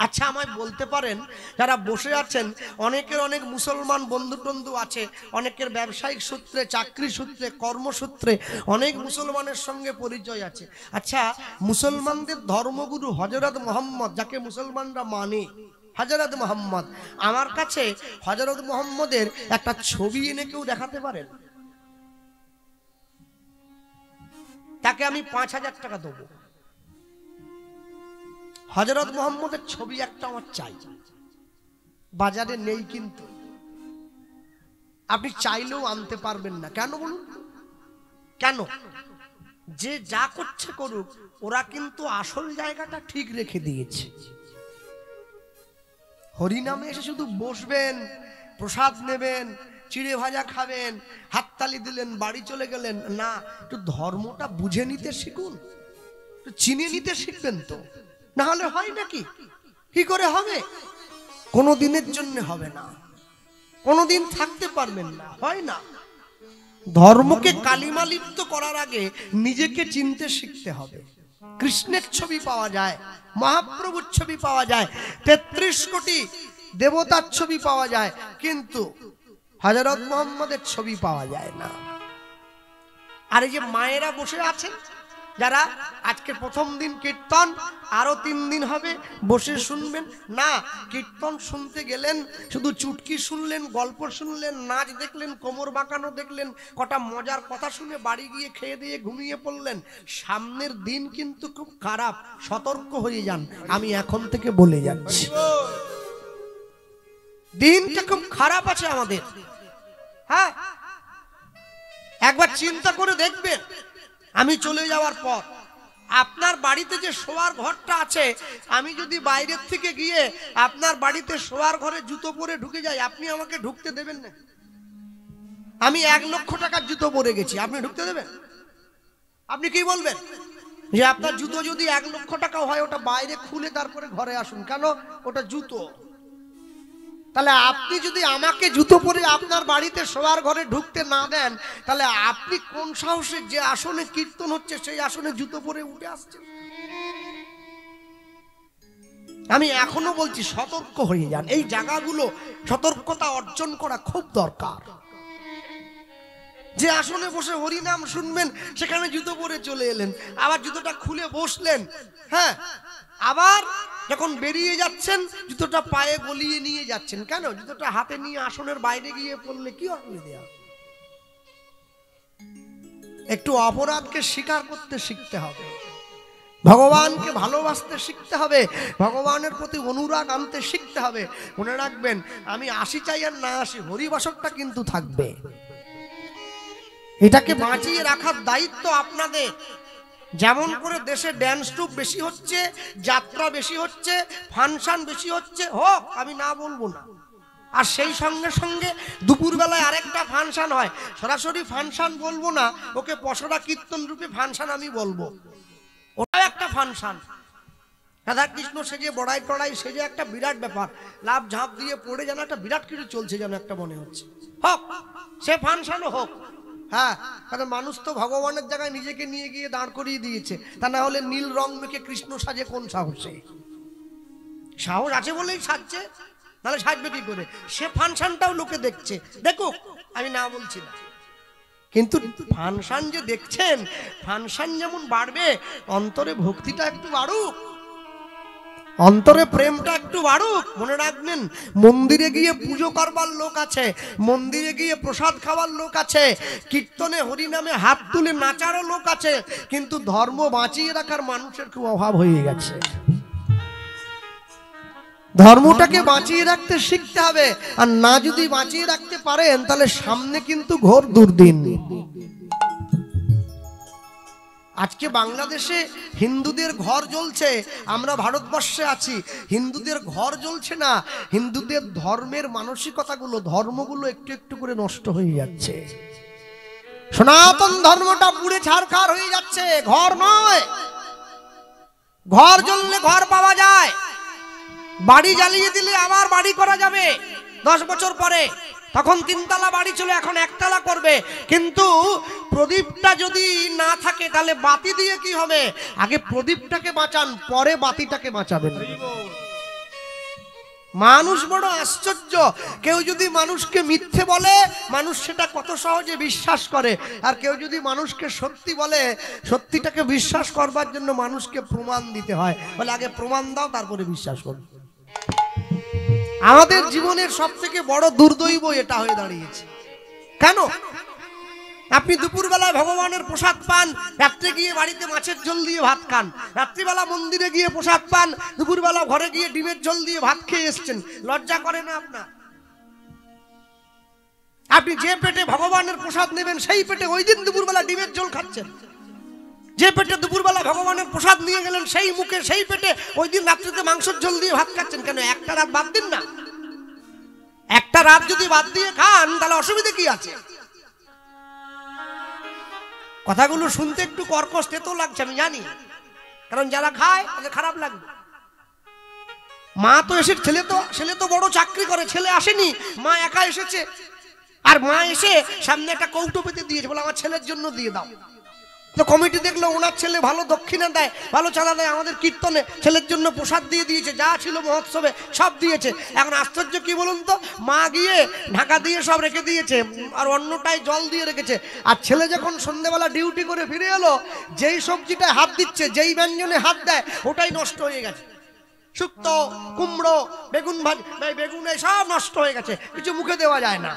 আচ্ছা আমায় বলতে পারেন যারা বসে আছেন অনেকের অনেক মুসলমান বন্ধু টন্ধু আছে, অনেকের ব্যবসায়িক সূত্রে, চাকরি সূত্রে, কর্মসূত্রে অনেক মুসলমানের সঙ্গে পরিচয় আছে। আচ্ছা মুসলমানদের ধর্মগুরু হযরত মুহাম্মদ, যাকে মুসলমানরা মানে হযরত মুহাম্মদ, আমার কাছে হযরত মুহাম্মদের একটা ছবি এনে কেউ দেখাতে পারেন? তাকে আমি ৫,০০০ টাকা দেবো। হযরত মুহাম্মদের ছবি একটা আমার চাই, বাজারে নেই, কিন্তু আপনি চাইলেও আনতে পারবেন না। কেন বলুন? কেন? যে যা করছে করুক, ওরা কিন্তু আসল জায়গাটা ঠিক রেখে দিয়েছে। হরিনামে এসে শুধু বসবেন, প্রসাদ নেবেন, চিড়ে ভাজা খাবেন, হাততালি দিলেন, বাড়ি চলে গেলেন না। একটু ধর্মটা বুঝে নিতে শিখুন, একটু চিনে নিতে শিখবেন তো, না হলে হয় নাকি? কি করে হবে? কোনো দিনের জন্য হবে না, কোনোদিন থাকতে পারবেন না, হয় না। ধর্মকে কালিমা লিপ্ত করার আগে নিজেকে চিনতে শিখতে হবে। কৃষ্ণের ছবি পাওয়া যায়, মহাপ্রভুর ছবি পাওয়া যায়, ৩৩ কোটি দেবতার ছবি পাওয়া যায়, কিন্তু হযরত মুহাম্মদের ছবি পাওয়া যায় না। আর এই যে মায়েরা বসে আছেন, যারা আজকে প্রথম দিন কীর্তন, আরো ৩ দিন হবে, বসে শুনবেন না। কীর্তন শুনতে গেলেন, শুধু চুটকি শুনলেন, গল্প শুনলেন, নাচ দেখলেন, কোমর বাঁকানো দেখলেন, কটা মজার কথা শুনে বাড়ি গিয়ে খেয়ে দিয়ে ঘুমিয়ে পড়লেন। সামনের দিন কিন্তু খুব খারাপ, সতর্ক হয়ে যান, আমি এখন থেকে বলে যাচ্ছি। দিনটা খুব খারাপ আছে আমাদের। হ্যাঁ, একবার চিন্তা করে দেখবেন, আমি চলে যাওয়ার পর আপনার বাড়িতে যে শোয়ার ঘরটা আছে, আমি যদি বাইরের থেকে গিয়ে আপনার বাড়িতে শোয়ার ঘরে জুতো পরে ঢুকে যাই, আপনি আমাকে ঢুকতে দেবেন না? আমি ১ লক্ষ টাকার জুতো পরে গেছি, আপনি ঢুকতে দেবেন? আপনি কি বলবেন যে আপনার জুতো যদি ১ লক্ষ টাকা হয়, ওটা বাইরে খুলে তারপরে ঘরে আসুন? কেন? ওটা জুতো। তাহলে আপনি যদি আমাকে জুতো পরে আপনার বাড়িতে শোয়ার ঘরে ঢুকতে না দেন, তাহলে আপনি কোন সাহসে যে আসনে কীর্তন হচ্ছে সেই আসনে জুতো পরে উঠে আসছেন? আমি এখনো বলছি, সতর্ক হয়ে যান। এই জায়গাগুলো সতর্কতা অর্জন করা খুব দরকার। যে আসনে বসে হরিনাম শুনবেন, সেখানে জুতো পরে চলে এলেন, আবার জুতোটা খুলে বসলেন। হ্যাঁ, আবার যখন বেরিয়ে যাচ্ছেন জুতোটা পায়ে গলিয়ে নিয়ে যাচ্ছেন। কেন? জুতোটা হাতে নিয়ে আসনের বাইরে গিয়ে পড়লে কি অসুবিধা? একটু অপরাধকে স্বীকার করতে শিখতে হবে, ভগবানকে ভালোবাসতে শিখতে হবে, ভগবানের প্রতি অনুরাগ আনতে শিখতে হবে। মনে রাখবেন, আমি আসি চাই আর না আসি, হরিবাসরটা কিন্তু থাকবে। এটাকে বাঁচিয়ে রাখার দায়িত্ব আপনাদের। যেমন করে দেশে ড্যান্স ট্রুপ বেশি হচ্ছে, যাত্রা বেশি হচ্ছে, ফাংশন বেশি হচ্ছে, হোক, আমি না বলবো না। আর সেই সঙ্গে সঙ্গে দুপুরবেলায় আরেকটা ফাংশন হয়, সরাসরি ফাংশন বলবো না, ওকে পসরা কীর্তন রূপে ফাংশন আমি বলবো। ওটাও একটা ফাংশন। রাধা কৃষ্ণ সেজে, বড়াই টড়াই সেজে, একটা বিরাট ব্যাপার, লাভ ঝাঁপ দিয়ে পড়ে যেন একটা বিরাট কিছু চলছে, যেন একটা মনে হচ্ছে। হোক, সে ফাংশনও হোক। হ্যাঁ, কারণ মানুষ তো ভগবানের জায়গায় নিজেকে নিয়ে গিয়ে দাঁড় করিয়ে দিয়েছে। তা না হলে নীল রং মেখে কৃষ্ণ সাজে কোন সাহসে? সাহস আছে বলেই সাজছে, নাহলে সাজবে কি করে? সে ফাংশনটাও লোকে দেখছে, দেখুক, আমি না বলছি না। কিন্তু ফাংশন যে দেখছেন, ফাংশন যেমন বাড়বে, অন্তরে ভক্তিটা একটু বাড়ুক, অন্তরে প্রেমটা একটু বাড়ুক। মনে রাখবেন, মন্দিরে গিয়ে পুজো করবার লোক আছে, মন্দিরে গিয়ে প্রসাদ খাওয়ার লোক আছে, কীর্তনে হরিনামে হাত তুলে নাচারও লোক আছে, কিন্তু ধর্ম বাঁচিয়ে রাখার মানুষের খুব অভাব হয়ে গেছে। ধর্মটাকে বাঁচিয়ে রাখতে শিখতে হবে। আর না যদি বাঁচিয়ে রাখতে পারেন, তাহলে সামনে কিন্তু ঘোর দুর্দিন। আজকে বাংলাদেশে হিন্দুদের ঘর জ্বলছে, আমরা ভারতবর্ষে আছি, হিন্দুদের ঘর জ্বলছে না। হিন্দুদের ধর্মের মানসিকতাগুলো, ধর্মগুলো একটু একটু করে নষ্ট হয়ে যাচ্ছে। সনাতন ধর্মটা পুড়ে ছারখার হয়ে যাচ্ছে, ঘর নয়। ঘর জ্বললে ঘর পাওয়া যায়, বাড়ি জ্বালিয়ে দিলে আবার বাড়ি করা যাবে 10 বছর পরে, তখন 3 তলা বাড়ি ছিল, এখন 1 তলা করবে। কিন্তু প্রদীপটা যদি না থাকে, তাহলে বাতি দিয়ে কি হবে? আগে প্রদীপটাকে বাঁচান, পরে বাতিটাকে বাঁচাবেন। মানুষ বড় আশ্চর্য, কেউ যদি মানুষকে মিথ্যে বলে মানুষ সেটা কত সহজে বিশ্বাস করে, আর কেউ যদি মানুষকে সত্যি বলে সত্যিটাকে বিশ্বাস করবার জন্য মানুষকে প্রমাণ দিতে হয়। বলে আগে প্রমাণ দাও তারপরে বিশ্বাস করো। আমাদের জীবনের সব থেকে বড় দুর্দৈব এটা হয়ে দাঁড়িয়েছে। কেন? আপনি দুপুরবেলায় ভগবানের প্রসাদ পান, রাত্রে গিয়ে বাড়িতে মাছের ঝোল দিয়ে ভাত খান, রাত্রিবেলা মন্দিরে গিয়ে প্রসাদ পান, দুপুরবেলা ঘরে গিয়ে ডিমের ঝোল দিয়ে ভাত খেয়ে এসছেন। লজ্জা করে না আপনার? আপনি যে পেটে ভগবানের প্রসাদ নেবেন সেই পেটে ওই দিন দুপুরবেলা ডিমের ঝোল খাচ্ছেন। যে পেটে দুপুরবেলা ভগবানের প্রসাদ নিয়ে গেলেন সেই মুখে সেই পেটে ওই দিন রাত্রিতে মাংসের ঝোল দিয়ে ভাত খাচ্ছেন। কেন? একটা রাত বাদ দিন না। একটা রাত যদি বাদ দিয়ে খান তাহলে অসুবিধা কি আছে? কথাগুলো শুনতে একটু কর্কশ তেতো লাগছে আমি জানি, কারণ যারা খায় তাদের খারাপ লাগবে। মা তো এসে ছেলে তো বড় চাকরি করে, ছেলে আসেনি, মা একা এসেছে। আর মা এসে সামনে একটা কৌটো পেতে দিয়েছে, বলে আমার ছেলের জন্য দিয়ে দাও। তো কমিটি দেখলো ওনার ছেলে ভালো দক্ষিণা দেয়, ভালো চাঁদা দেয়, আমাদের কীর্তনে ছেলের জন্য প্রসাদ দিয়ে দিয়েছে, যা ছিল মহোৎসবে সব দিয়েছে। এখন আশ্চর্য কি বলুন তো, মা গিয়ে ঢাকা দিয়ে সব রেখে দিয়েছে আর অন্যটায় জল দিয়ে রেখেছে। আর ছেলে যখন সন্ধ্যেবেলা ডিউটি করে ফিরে এলো, যেই সবজিটায় হাত দিচ্ছে, যেই ব্যঞ্জনে হাত দেয়, ওটাই নষ্ট হয়ে গেছে। শুক্তো, কুমড়ো, বেগুন ভাজি, বেগুন সব নষ্ট হয়ে গেছে, কিছু মুখে দেওয়া যায় না।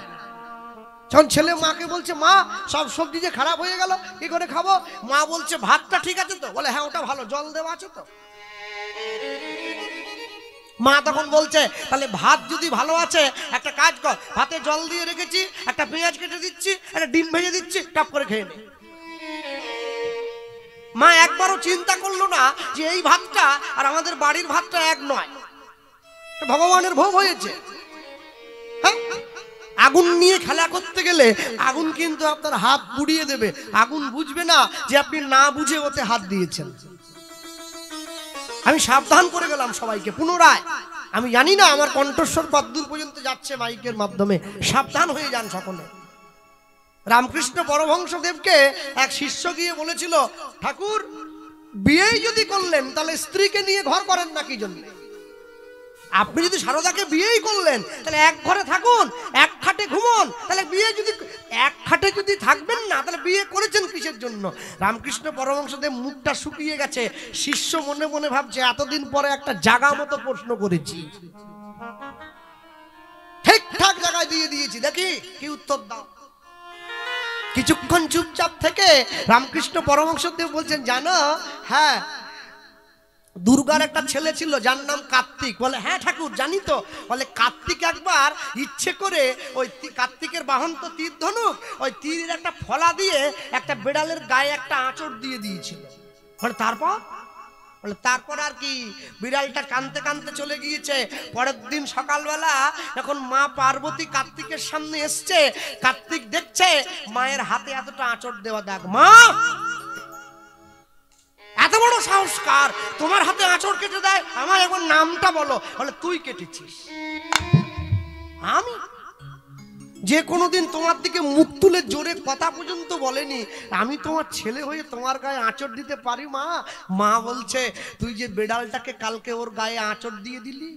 যখন ছেলে মাকে বলছে, মা সব সবজি যে খারাপ হয়ে গেল, কি করে খাবো? মা বলছে, ভাতটা ঠিক আছে তো? বলে হ্যাঁ ওটা ভালো, জল দেওয়া আছে তো। মা তখন বলছে, তাহলে ভাত যদি ভালো আছে একটা কাজ কর, ভাতে জল দিয়ে রেখেছি, একটা পেঁয়াজ কেটে দিচ্ছি, একটা ডিম ভেজে দিচ্ছি, টপ করে খেয়ে নে। মা একবারও চিন্তা করলো না যে এই ভাতটা আর আমাদের বাড়ির ভাতটা এক নয়, ভগবানের ভোগ হয়েছে। হ্যাঁ, আগুন নিয়ে খেলা করতে গেলে আগুন কিন্তু আপনার হাত পুড়িয়ে দেবে, আগুন বুঝবে না যে আপনি না বুঝে ওতে হাত দিয়েছেন। আমি সাবধান করে গেলাম সবাইকে পুনরায়। আমি জানি না আমার কণ্ঠস্বর কতদূর পর্যন্ত যাচ্ছে মাইকের মাধ্যমে, সাবধান হয়ে যান সকলে। রামকৃষ্ণ পরমহংসদেবকে এক শিষ্য গিয়ে বলেছিল, ঠাকুর বিয়ে যদি করলেন তাহলে স্ত্রীকে নিয়ে ঘর করেন না কি জন্য? আপনি যদি সারদাকে বিয়েই করলেন তাহলে এক ঘরে থাকুন, এক খাটে ঘুমন। তাহলে বিয়ে যদি এক খাটে যদি থাকবেন না তাহলে বিয়ে করেছেন কিসের জন্য? রামকৃষ্ণ পরমহংসদেব মুখটা শুকিয়ে গেছে, শিষ্য মনে মনে ভাবছে এতদিন পরে একটা জাগা মতো প্রশ্ন করেছি, ঠিকঠাক জায়গায় দিয়ে দিয়েছি, দেখি কি উত্তর দাও। কিছুক্ষণ চুপচাপ থেকে রামকৃষ্ণ পরমহংসদেব বলছেন, জানো হ্যাঁ দুর্গার একটা ছেলে ছিল যার নাম কার্তিক। বলে হ্যাঁ ঠাকুর জানি তো। বলে কার্তিক একবার ইচ্ছে করে ওই কার্তিকের বাহন তো তীর ধনুক, ওই তীরের একটা ফলা দিয়ে একটা বেড়ালের গায়ে একটা আঁচড় দিয়ে দিয়েছিল। বলে তারপর? বলে তারপর আর কি, বিড়ালটা কাঁদতে কাঁদতে চলে গিয়েছে। পরের দিন সকালবেলা যখন মা পার্বতী কার্তিকের সামনে এসছে, কার্তিক দেখছে মায়ের হাতে এতটা আঁচড় দেওয়া। দেখ মা, এত বড় সংস্কার, তোমার হাতে আঁচড় কেটে দেয়, আমার একবার নামটা বলো। বলে তুই কেটেছিস। আমি যে কোনোদিন তোমার দিকে মুখ তুলে জোরে কথা পর্যন্ত বলেনি, আমি তোমার ছেলে হয়ে তোমার গায়ে আঁচড় দিতে পারি মা? মা বলছে, তুই যে বেড়ালটাকে কালকে ওর গায়ে আঁচড় দিয়ে দিলি,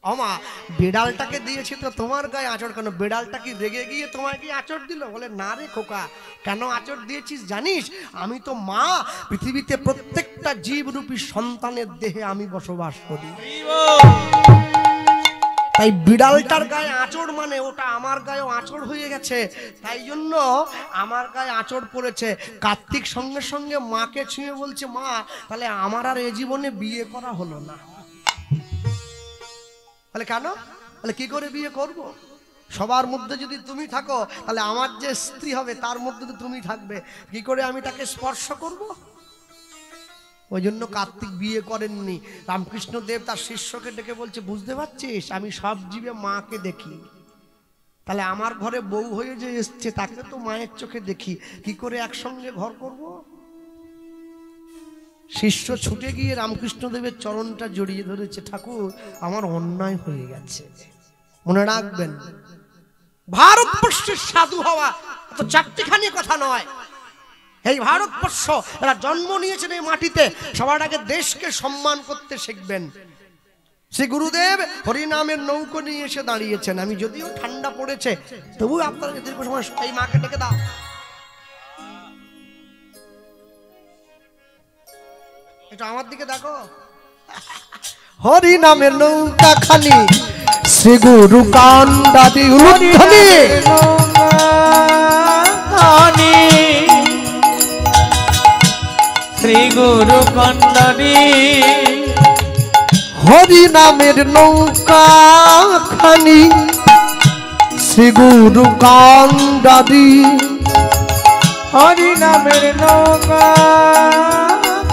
আমা বেড়ালটাকে দিয়েছি তো তোমার গায়ে আঁচড় কেন? বেড়ালটা কি রেগে গিয়ে তোমায় কি আঁচড় দিল? বলে না রে খোকা, কেন আঁচড় দিয়েছিস জানিস? আমি তো মা, পৃথিবীতে প্রত্যেকটা জীবরূপী সন্তানের দেহে আমি বসবাস করি, তাই বিড়ালটার গায়ে আঁচড় মানে ওটা আমার গায়েও আঁচড় হয়ে গেছে, তাই জন্য আমার গায়ে আঁচড় পড়েছে। কার্তিক সঙ্গে সঙ্গে মাকে ছুঁয়ে বলছে, মা তাহলে আমার আর এ জীবনে বিয়ে করা হলো না। বলে কেন? বলে কি করে বিয়ে করব? সবার মধ্যে যদি তুমি থাকো তাহলে আমার যে স্ত্রী হবে তার মধ্যে তো তুমি থাকবে, কি করে আমি তাকে স্পর্শ করব? ওই জন্য কার্তিক বিয়ে করেননি। রামকৃষ্ণ দেব তার শিষ্যকে ডেকে বলছে, বুঝতে পারছিস আমি সব জীবে মাকে দেখি, তাহলে আমার ঘরে বউ হয়ে যে এসছে তাকে তো মায়ের চোখে দেখি, কি করে একসঙ্গে ঘর করব? শিষ্য ছুটে গিয়ে রামকৃষ্ণ দেবের চরণটা জড়িয়ে ধরেছে, ঠাকুর আমার অন্যায় হয়ে গেছে। মনে রাখবেন, ভারতবর্ষের সাধু হওয়া তো চারটিখানি কথা নয়। এই ভারতবর্ষ এরা জন্ম নিয়েছেন এই মাটিতে, সবার আগে দেশকে সম্মান করতে শিখবেন। শ্রী গুরুদেব হরিনামের নৌকো নিয়ে এসে দাঁড়িয়েছেন। আমি যদিও ঠান্ডা পড়েছে, তবু আপনারা দীর্ঘ সময় এই মাকে ডেকে দাও। এটা আমার দিকে দেখো। হরিনামের নৌকা খানি শ্রী গুরু কান্দাদি উলুধ্বনি শ্রী গুরু কান্দাদি হরিনামের নৌকা খানি শ্রী গুরু কান্দাদি হরিনামের নৌকা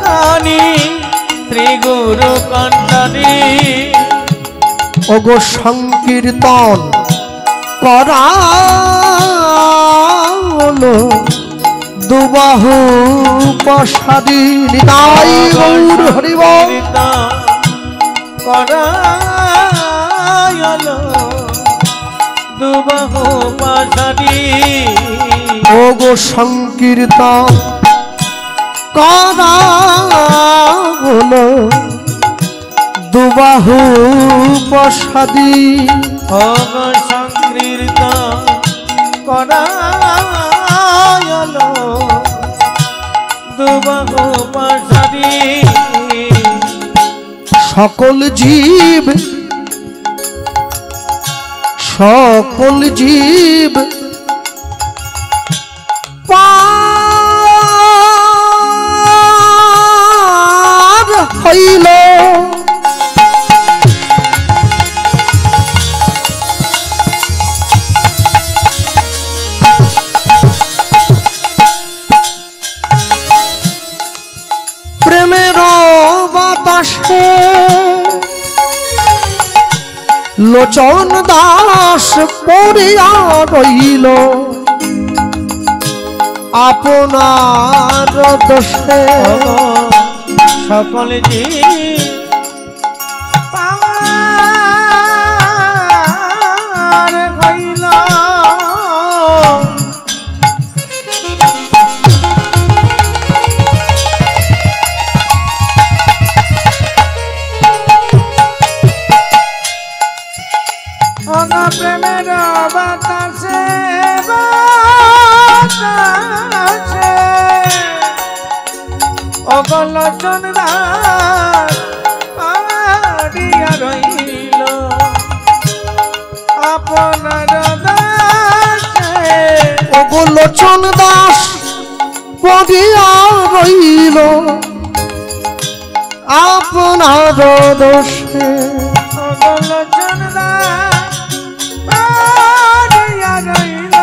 খানি শ্রী গুরু কান্দাদি ওগো সংকীর্তন করা হলো দুবাহু প্রসাদী নিতাই গৌর হরিবল করায়লো দুবাহু প্রসাদী ওগো সংকীর্তন করা হলো দুবাহু প্রসাদী ভোগ সংকীর্ত করায়লো দুবাহু প্রসাদী সকল জীব পার হইল প্রেমের বাতাসে লোচন দাস পড়িয়া রইল আপনার দোষে সকল জীব পার হইল প্রেমের বাতাসে বাতাসে অগলোচন দাস পাড়িয়া রইল আপনার দাসে অগলোচন দাস পড়িয়া রইল আপনার দোষে অগলোচন দাস পাড়িয়া রইল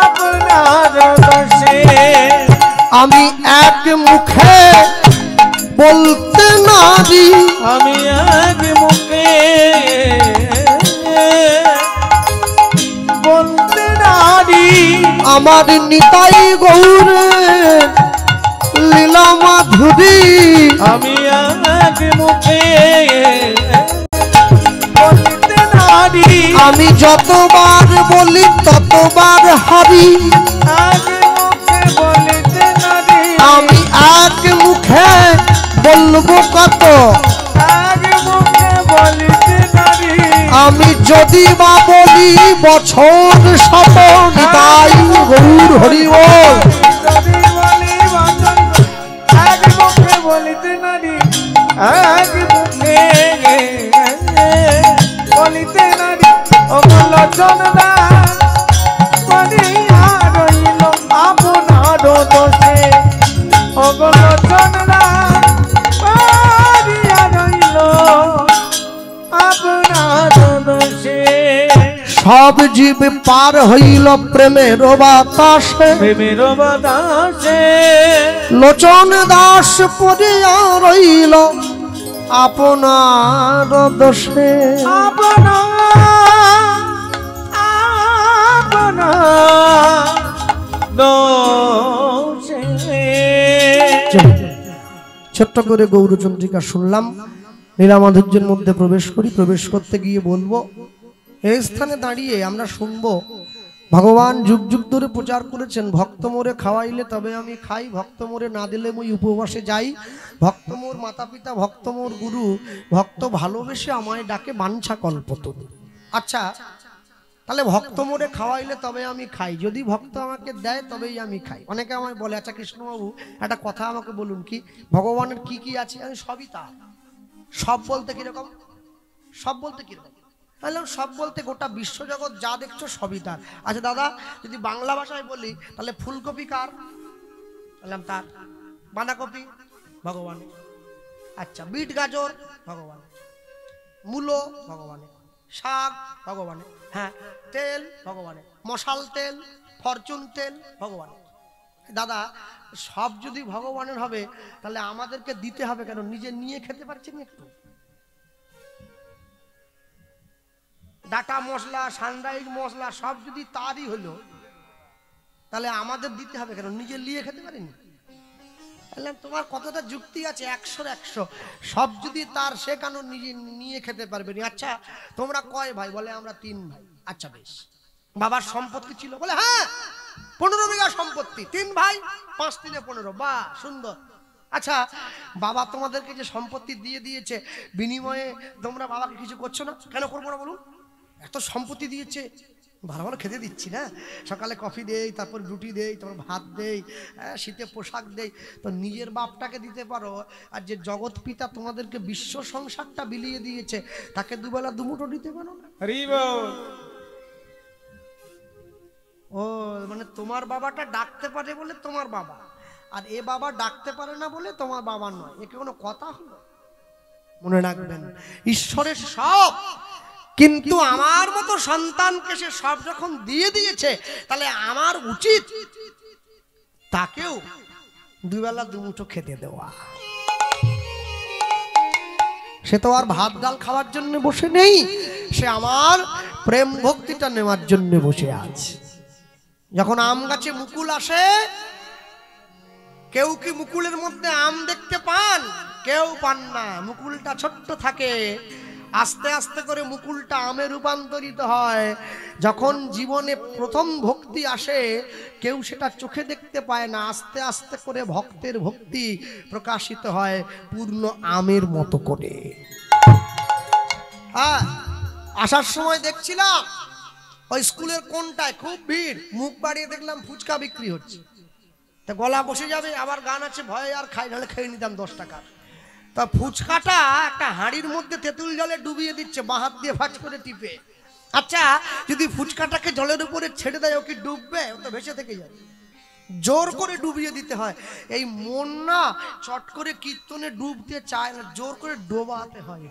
আপনার দোষে আমি এক মুখে বলতে নারি আমি এক মুখে বলতে নারি আমার নিতাই গৌরে লীলা মাধুরী আমি এক মুখে বলতে নারি আমি যতবার বলি ততবার হারি এক মুখে বলতে নারি আমি এক মুখে বলবো কত এক মুখে বলতে নারি আমি যদি বা বলি বছর শত নিতাই গৌর হরি বল যদি বলি বচন এক মুখে বলতে নারি এক মুখে বলিতে নারি অগলোচন দাস পড়িয়া রইল আপনার দোষে অগলোচন দাস পড়িয়া রইল আপনার দোষে সব জীব পার হইল প্রেমের বাতাসে প্রেমের বাতাসে লোচন দাস পড়িয়া রইল আপনার দোষে ছোট্ট করে গৌরচন্দ্রিকা শুনলাম, লীলামাধুর্যের মধ্যে প্রবেশ করি। প্রবেশ করতে গিয়ে বলবো, এই স্থানে দাঁড়িয়ে আমরা শুনবো ভগবান যুগ যুগ ধরে প্রচার করেছেন, ভক্ত মোরে খাওয়াইলে তবে আমি খাই, ভক্ত মোরে না দিলে মুই উপবাসে যাই, ভক্ত মোর মাতা পিতা, ভক্ত মোর গুরু, ভক্ত ভালোবেসে আমায় ডাকে বাঞ্ছা কল্পতরু। আচ্ছা, তাহলে ভক্ত মোরে খাওয়াইলে তবে আমি খাই, যদি ভক্ত আমাকে দেয় তবেই আমি খাই। অনেকে আমায় বলে, আচ্ছা কৃষ্ণবাবু একটা কথা আমাকে বলুন, কি ভগবানের কি কি আছে? আমি সবই তা। সব বলতে কিরকম? সব বলতে কিরকম? তাহলে সব বলতে গোটা বিশ্বজগৎ যা দেখছো সবই তার। আচ্ছা দাদা, যদি বাংলা ভাষায় বলি তাহলে ফুলকপি কার? বললাম তার। বাঁধাকপি ভগবান। আচ্ছা, বিট গাজর ভগবান, মূলো ভগবানের, শাক ভগবানের, হ্যাঁ তেল ভগবানের, মশাল তেল, ফরচুন তেল ভগবানের। দাদা সব যদি ভগবানের হবে তাহলে আমাদেরকে দিতে হবে কেন? নিজে নিয়ে খেতে পারছি না একটু? ডাটা মশলা, সানরাইজ মশলা সব যদি তারই হলো তাহলে আমাদের দিতে হবে কেন? নিজে নিয়ে খেতে পারিনি? তোমার কতটা যুক্তি আছে? 100 সব যদি তার, সে কেন নিজে নিয়ে খেতে পারবে না? আচ্ছা তোমরা কয় ভাই? বলে আমরা 3 ভাই। আচ্ছা বেশ, বাবার সম্পত্তি ছিল? বলে হ্যাঁ 15 বিঘা সম্পত্তি, 3 ভাই, 5 3 15। বাহ সুন্দর। আচ্ছা বাবা তোমাদেরকে যে সম্পত্তি দিয়ে দিয়েছে, বিনিময়ে তোমরা বাবাকে কিছু করছো না কেন? করবো না বলুন? এত সম্পত্তি দিয়েছে, ভালো ভালো খেতে দিচ্ছি না, সকালে কফি দেই, তারপর রুটি দেই, তারপর ভাত দেই, শীতে পোশাক দেই, তো নিজের বাপটাকে দিতে পারো। আর যে জগৎ পিতা তোমাদেরকে বিশ্ব সংসারটা বিলিয়ে দিয়েছে, তাকে দুবেলা দুমুঠো দিতে পারো না? ও মানে তোমার বাবাটা ডাকতে পারে বলে তোমার বাবা, আর এ বাবা ডাকতে পারে না বলে তোমার বাবা নয়। একে কোনো কথা হলো? মনে রাখবেন, ঈশ্বরের সব, কিন্তু আমার মতো সন্তানকে সে সব যখন দিয়ে দিয়েছে, তাহলে আমার উচিত তাকেও দুবেলা দুমুঠো খেতে দেওয়া। সে তো আর ভাত ডাল খাওয়ার জন্য বসে নেই, সে আমার প্রেম ভক্তিটা নেওয়ার জন্য বসে আছে। যখন আম গাছে মুকুল আসে, কেউ কি মুকুলের মধ্যে আম দেখতে পান? কেউ পান না। মুকুলটা ছোট্ট থাকে, আস্তে আস্তে করে মুকুলটা আমে রূপান্তরিত হয়। যখন জীবনে প্রথম ভক্তি আসে, কেউ সেটা চোখে দেখতে পায় না, আস্তে আস্তে করে ভক্তের ভক্তি প্রকাশিত হয় পূর্ণ আমের মতো করে। হ্যাঁ, আসার সময় দেখছিলাম ওই স্কুলের কোনটায় খুব ভিড়, মুখ বাড়িয়ে দেখলাম ফুচকা বিক্রি হচ্ছে। তা গলা বসে যাবে, আবার গান আছে, ভয়ে আর খাই, নাহলে খেয়ে নিতাম 10 টাকা। তা ফুচকাটা একটা হাঁড়ির মধ্যে তেঁতুল জলে ডুবিয়ে দিচ্ছে, বাঁ হাত দিয়ে ফাঁচ করে টিপে। আচ্ছা যদি ফুচকাটাকে জলের উপরে ছেড়ে দেয়, ও কি ডুববে? ও তো ভেসে থেকে যাবে। জোর করে ডুবিয়ে দিতে হয়। এই মন না চট করে কীর্তনে ডুবতে চায় না, জোর করে ডোবাতে হয়।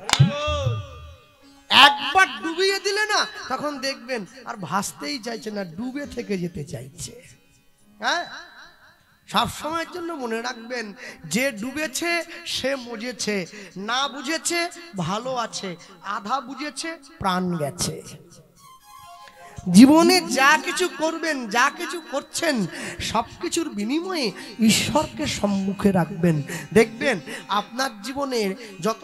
একবার ডুবিয়ে দিলে না, তখন দেখবেন আর ভাসতেই চাইছে না, ডুবে থেকে যেতে চাইছে। হ্যাঁ, সব সময়ের জন্য মনে রাখবেন, যে ডুবেছে সে মজেছে, না বুঝেছে ভালো আছে, আধা বুঝেছে প্রাণ গেছে। জীবনে যা কিছু করবেন, যা কিছু করছেন, সবকিছুর বিনিময়ে ঈশ্বরকে সম্মুখে রাখবেন। দেখবেন আপনার জীবনের যত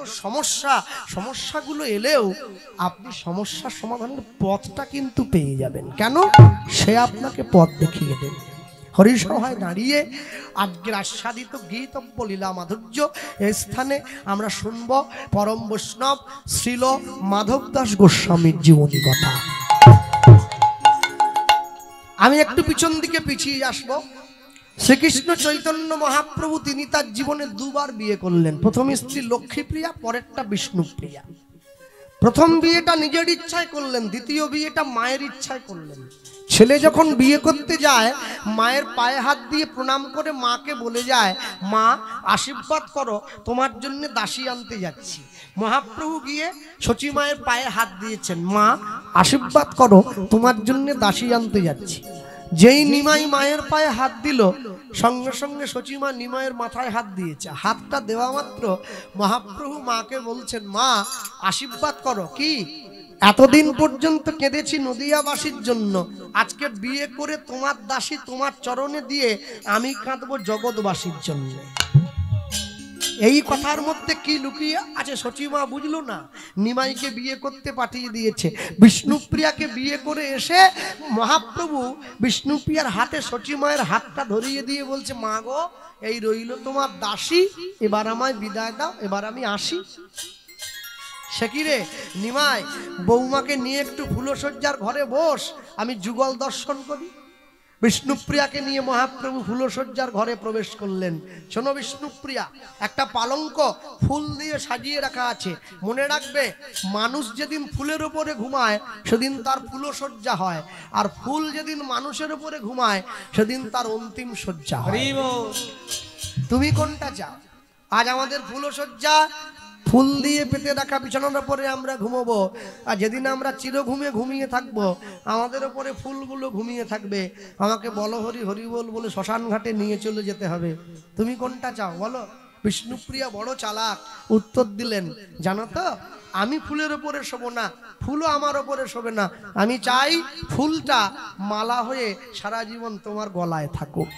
সমস্যাগুলো এলেও আপনি সমস্যার সমাধানের পথটা কিন্তু পেয়ে যাবেন। কেন? সে আপনাকে পথ দেখিয়ে দেবে। হরিসভায় দাঁড়িয়ে আজকের আস্বাদিত গীতব্য লীলা মাধুর্য এই স্থানে আমরা শুনব পরম বৈষ্ণব শ্রীল মাধব দাস গোস্বামীর জীবনী কথা। আমি একটু পিছন দিকে পিছিয়ে আসব। শ্রীকৃষ্ণ চৈতন্য মহাপ্রভু তিনি তার জীবনে 2 বার বিয়ে করলেন। প্রথম স্ত্রী লক্ষ্মীপ্রিয়া, পরেরটা বিষ্ণুপ্রিয়া। প্রথম বিয়েটা নিজের ইচ্ছায় করলেন, দ্বিতীয় বিয়েটা মায়ের ইচ্ছায় করলেন। ছেলে যখন বিয়ে করতে যায়, মায়ের পায়ে হাত দিয়ে প্রণাম করে মাকে বলে যায়, মা আশীর্বাদ করো, তোমার জন্য দাসী আনতে যাচ্ছি। মহাপ্রভু গিয়ে সচী মায়ের পায়ে হাত দিয়েছেন, মা আশীর্বাদ করো, তোমার জন্য দাসী আনতে যাচ্ছি। যেই নিমাই মায়ের পায়ে হাত দিল, সঙ্গে সঙ্গে সচী মা নিমাইয়ের মাথায় হাত দিয়েছে। হাতটা দেওয়া মাত্র মহাপ্রভু মাকে বলছেন, মা আশীর্বাদ করো। কি? এতদিন পর্যন্ত কেঁদেছি নদিয়াবাসীর জন্য, আজকে বিয়ে করে তোমার দাসী তোমার চরণে দিয়ে আমি কাঁদবো জগৎবাসীর জন্য। এই কথার মধ্যে কি লুকিয়ে আছে সচিমা বুঝলো না। নিমাইকে বিয়ে করতে পাঠিয়ে দিয়েছে, বিষ্ণুপ্রিয়াকে বিয়ে করে এসে মহাপ্রভু বিষ্ণুপ্রিয়ার হাতে সচিমায়ের হাতটা ধরিয়ে দিয়ে বলছে, মা গো এই রইল তোমার দাসী, এবার আমায় বিদায় দাও, এবার আমি আসি। সে কি রে নিমাই, বৌমাকে নিয়ে একটু ফুলশয্যার ঘরে বস, আমি যুগল দর্শন করি। বিষ্ণুপ্রিয়াকে নিয়ে মহাপ্রভু ফুলশয্যার ঘরে প্রবেশ করলেন। শোনো বিষ্ণুপ্রিয়া, একটা পালঙ্ক ফুল দিয়ে সাজিয়ে রাখা আছে, মনে রাখবে মানুষ যেদিন ফুলের উপরে ঘুমায় সেদিন তার ফুলশয্যা হয়, আর ফুল যেদিন মানুষের উপরে ঘুমায় সেদিন তার অন্তিম শয্যা হয়। তুমি কোনটা চাও? আজ আমাদের ফুলশয্যা ফুল দিয়ে পেতে রাখা বিছানার উপরে আমরা ঘুমোবো, আর যেদিন আমরা চিরঘুমে ঘুমিয়ে থাকবো আমাদের উপরে ফুলগুলো ঘুমিয়ে থাকবে। আমাকে বলো হরি হরি বল বলে শ্মশান ঘাটে নিয়ে চলে যেতে হবে। তুমি কোনটা চাও বলো? বিষ্ণুপ্রিয়া বড় চালাক, উত্তর দিলেন, জানো তো আমি ফুলের উপরে শোবো না, ফুলও আমার উপরে শোবে না, আমি চাই ফুলটা মালা হয়ে সারা জীবন তোমার গলায় থাকুক।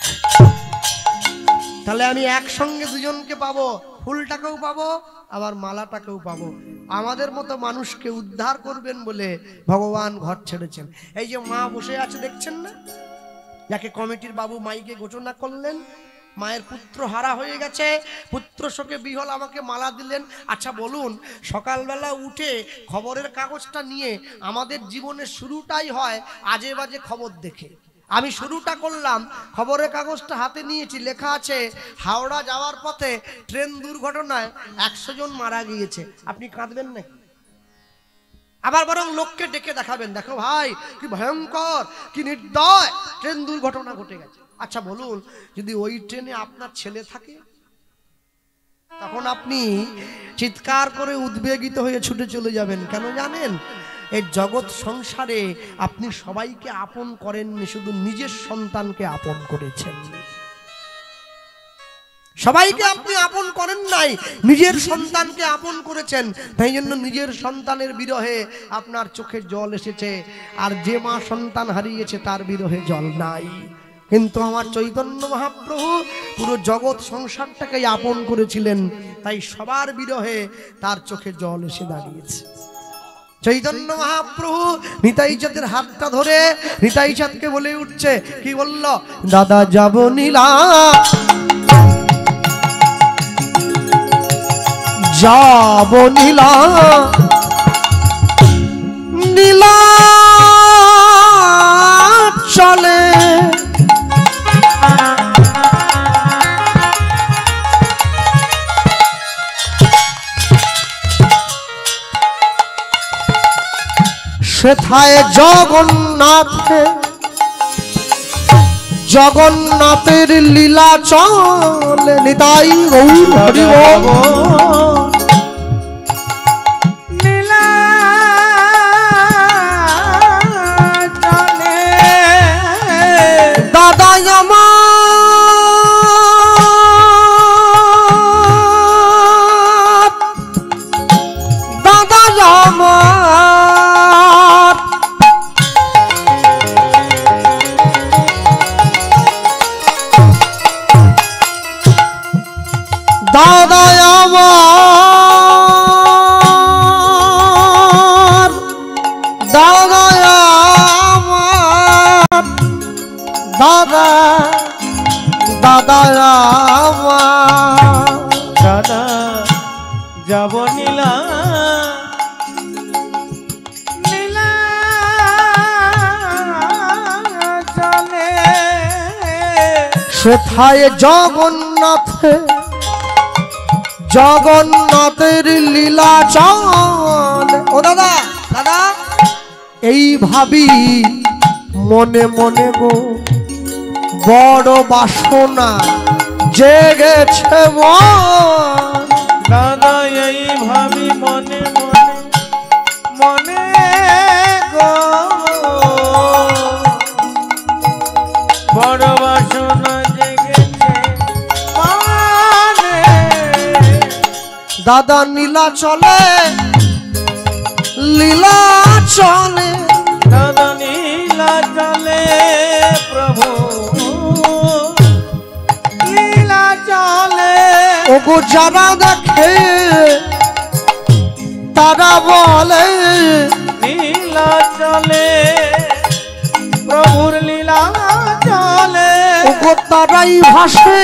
তাহলে আমি একসঙ্গে দুজনকে পাবো, ফুলটাকেও পাবো আবার মালাটাকেও পাবো। আমাদের মতো মানুষকে উদ্ধার করবেন বলে ভগবান ঘর ছেড়েছেন। এই যে মা বসে আছে দেখছেন না, যাকে কমিটির বাবু মাইকে ঘোষণা করলেন, মায়ের পুত্র হারা হয়ে গেছে, পুত্র শোকে বিহল, আমাকে মালা দিলেন। আচ্ছা বলুন, সকালবেলা উঠে খবরের কাগজটা নিয়ে আমাদের জীবনের শুরুটাই হয় আজে বাজে খবর দেখে। আমি শুরুটা করলাম, খবরের কাগজটা হাতে নিয়েছি, লেখা আছে হাওড়া যাওয়ার পথে ট্রেন দুর্ঘটনায় 100 জন মারা গিয়েছে। আপনি কাঁদবেন নাকি? আবার বরং লোককে ডেকে দেখাবেন, দেখো ভাই কি ভয়ঙ্কর, কি নির্দয় ট্রেন দুর্ঘটনা ঘটে গেছে। আচ্ছা বলুন, যদি ওই ট্রেনে আপনার ছেলে থাকে তখন আপনি চিৎকার করে উদ্বেগিত হয়ে ছুটে চলে যাবেন। কেন জানেন? এই জগৎ সংসারে আপনি সবাইকে আপন করেননি, শুধু নিজের সন্তানকে আপন করেছেন। সবাইকে আপনি আপন করেন নাই, নিজের সন্তানকে আপন করেছেন। তাই জন্য নিজের সন্তানের বিরহে আপনার চোখে জল এসেছে, আর যে মা সন্তান হারিয়েছে তার বিরহে জল নাই। কিন্তু আমার চৈতন্য মহাপ্রভু পুরো জগৎ সংসারটাকে আপন করেছিলেন, তাই সবার বিরহে তার চোখে জল এসে দাঁড়িয়েছে। চৈতন্য মহাপ্রভু নিতাই চাঁদের হাতটা ধরে নিতাই চাঁদকে বলে উঠছে, কি বলল? দাদা যাব নীলা, যাব নীলা, নীলা চলে সেথায় জগন্নাথে, জগন্নাথের লীলা চলে। নিতাই গৌর হরি বল। লীলা চলে দাদা আমার, দাদা আমার, দাদা আমার, দাদা আমার, দাদা, দাদা আমার, দাদা যাব নীলা, নীলা চলে সেথায় জগন্নাথে, জগন্নাথের লীলা চলে। ও দাদা, দাদা এই ভাবি মনে মনে গো, বড় বাসনা জেগেছে মন। দাদা এই ভাবি মনে মনে মনে গো, বড় বাসনা জেগেছে মনে। দাদা নীলা চলে, লীলা চলে, দাদা নীলা চলে প্রভু, লীলা চলে ওগো যারা দেখে তারা বলে লীলা চলে প্রভুর লীলা চলে ওগো তারাই ভাসে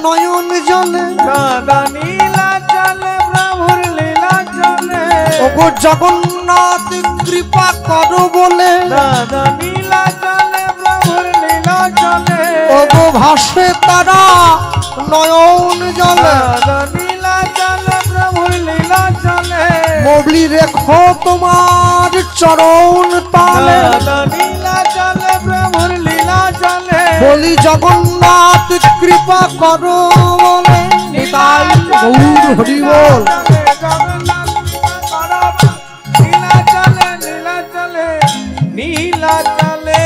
নয়ন জলে রাধা লীলা চলে প্রভুর লীলা চলে ওগো জগন্নাথ কৃপা করো বলে রাধা লীলা চলে প্রভুর লীলা চলে ওগো ভাসে তারা নয়ন জলে রাধা লীলা চলে প্রভুর লীলা চলে মবলি রেখো তোমার চরণ তালে রাধা লীলা চলে প্রভুর লীলা চলে বলি জগন্নাথ কৃপা করো বলে নিতাই গৌর হরি বল লীলা চলে লীলা চলে লীলা চলে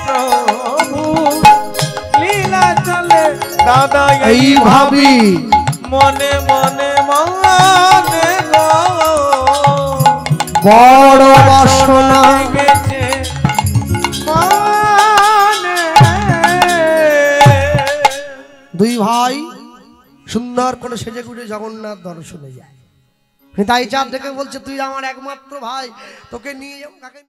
প্রভু লীলা চলে দাদা এই ভাবি মনে মনে মনে গো বড় বাসনা গেছে মনে দুই ভাই সুন্দর করে সেজে গুজে জগন্নাথ দর্শনে যায় নিতাই চাঁদ থেকে বলছে তুই আমার একমাত্র ভাই তোকে নিয়ে যাও কাকে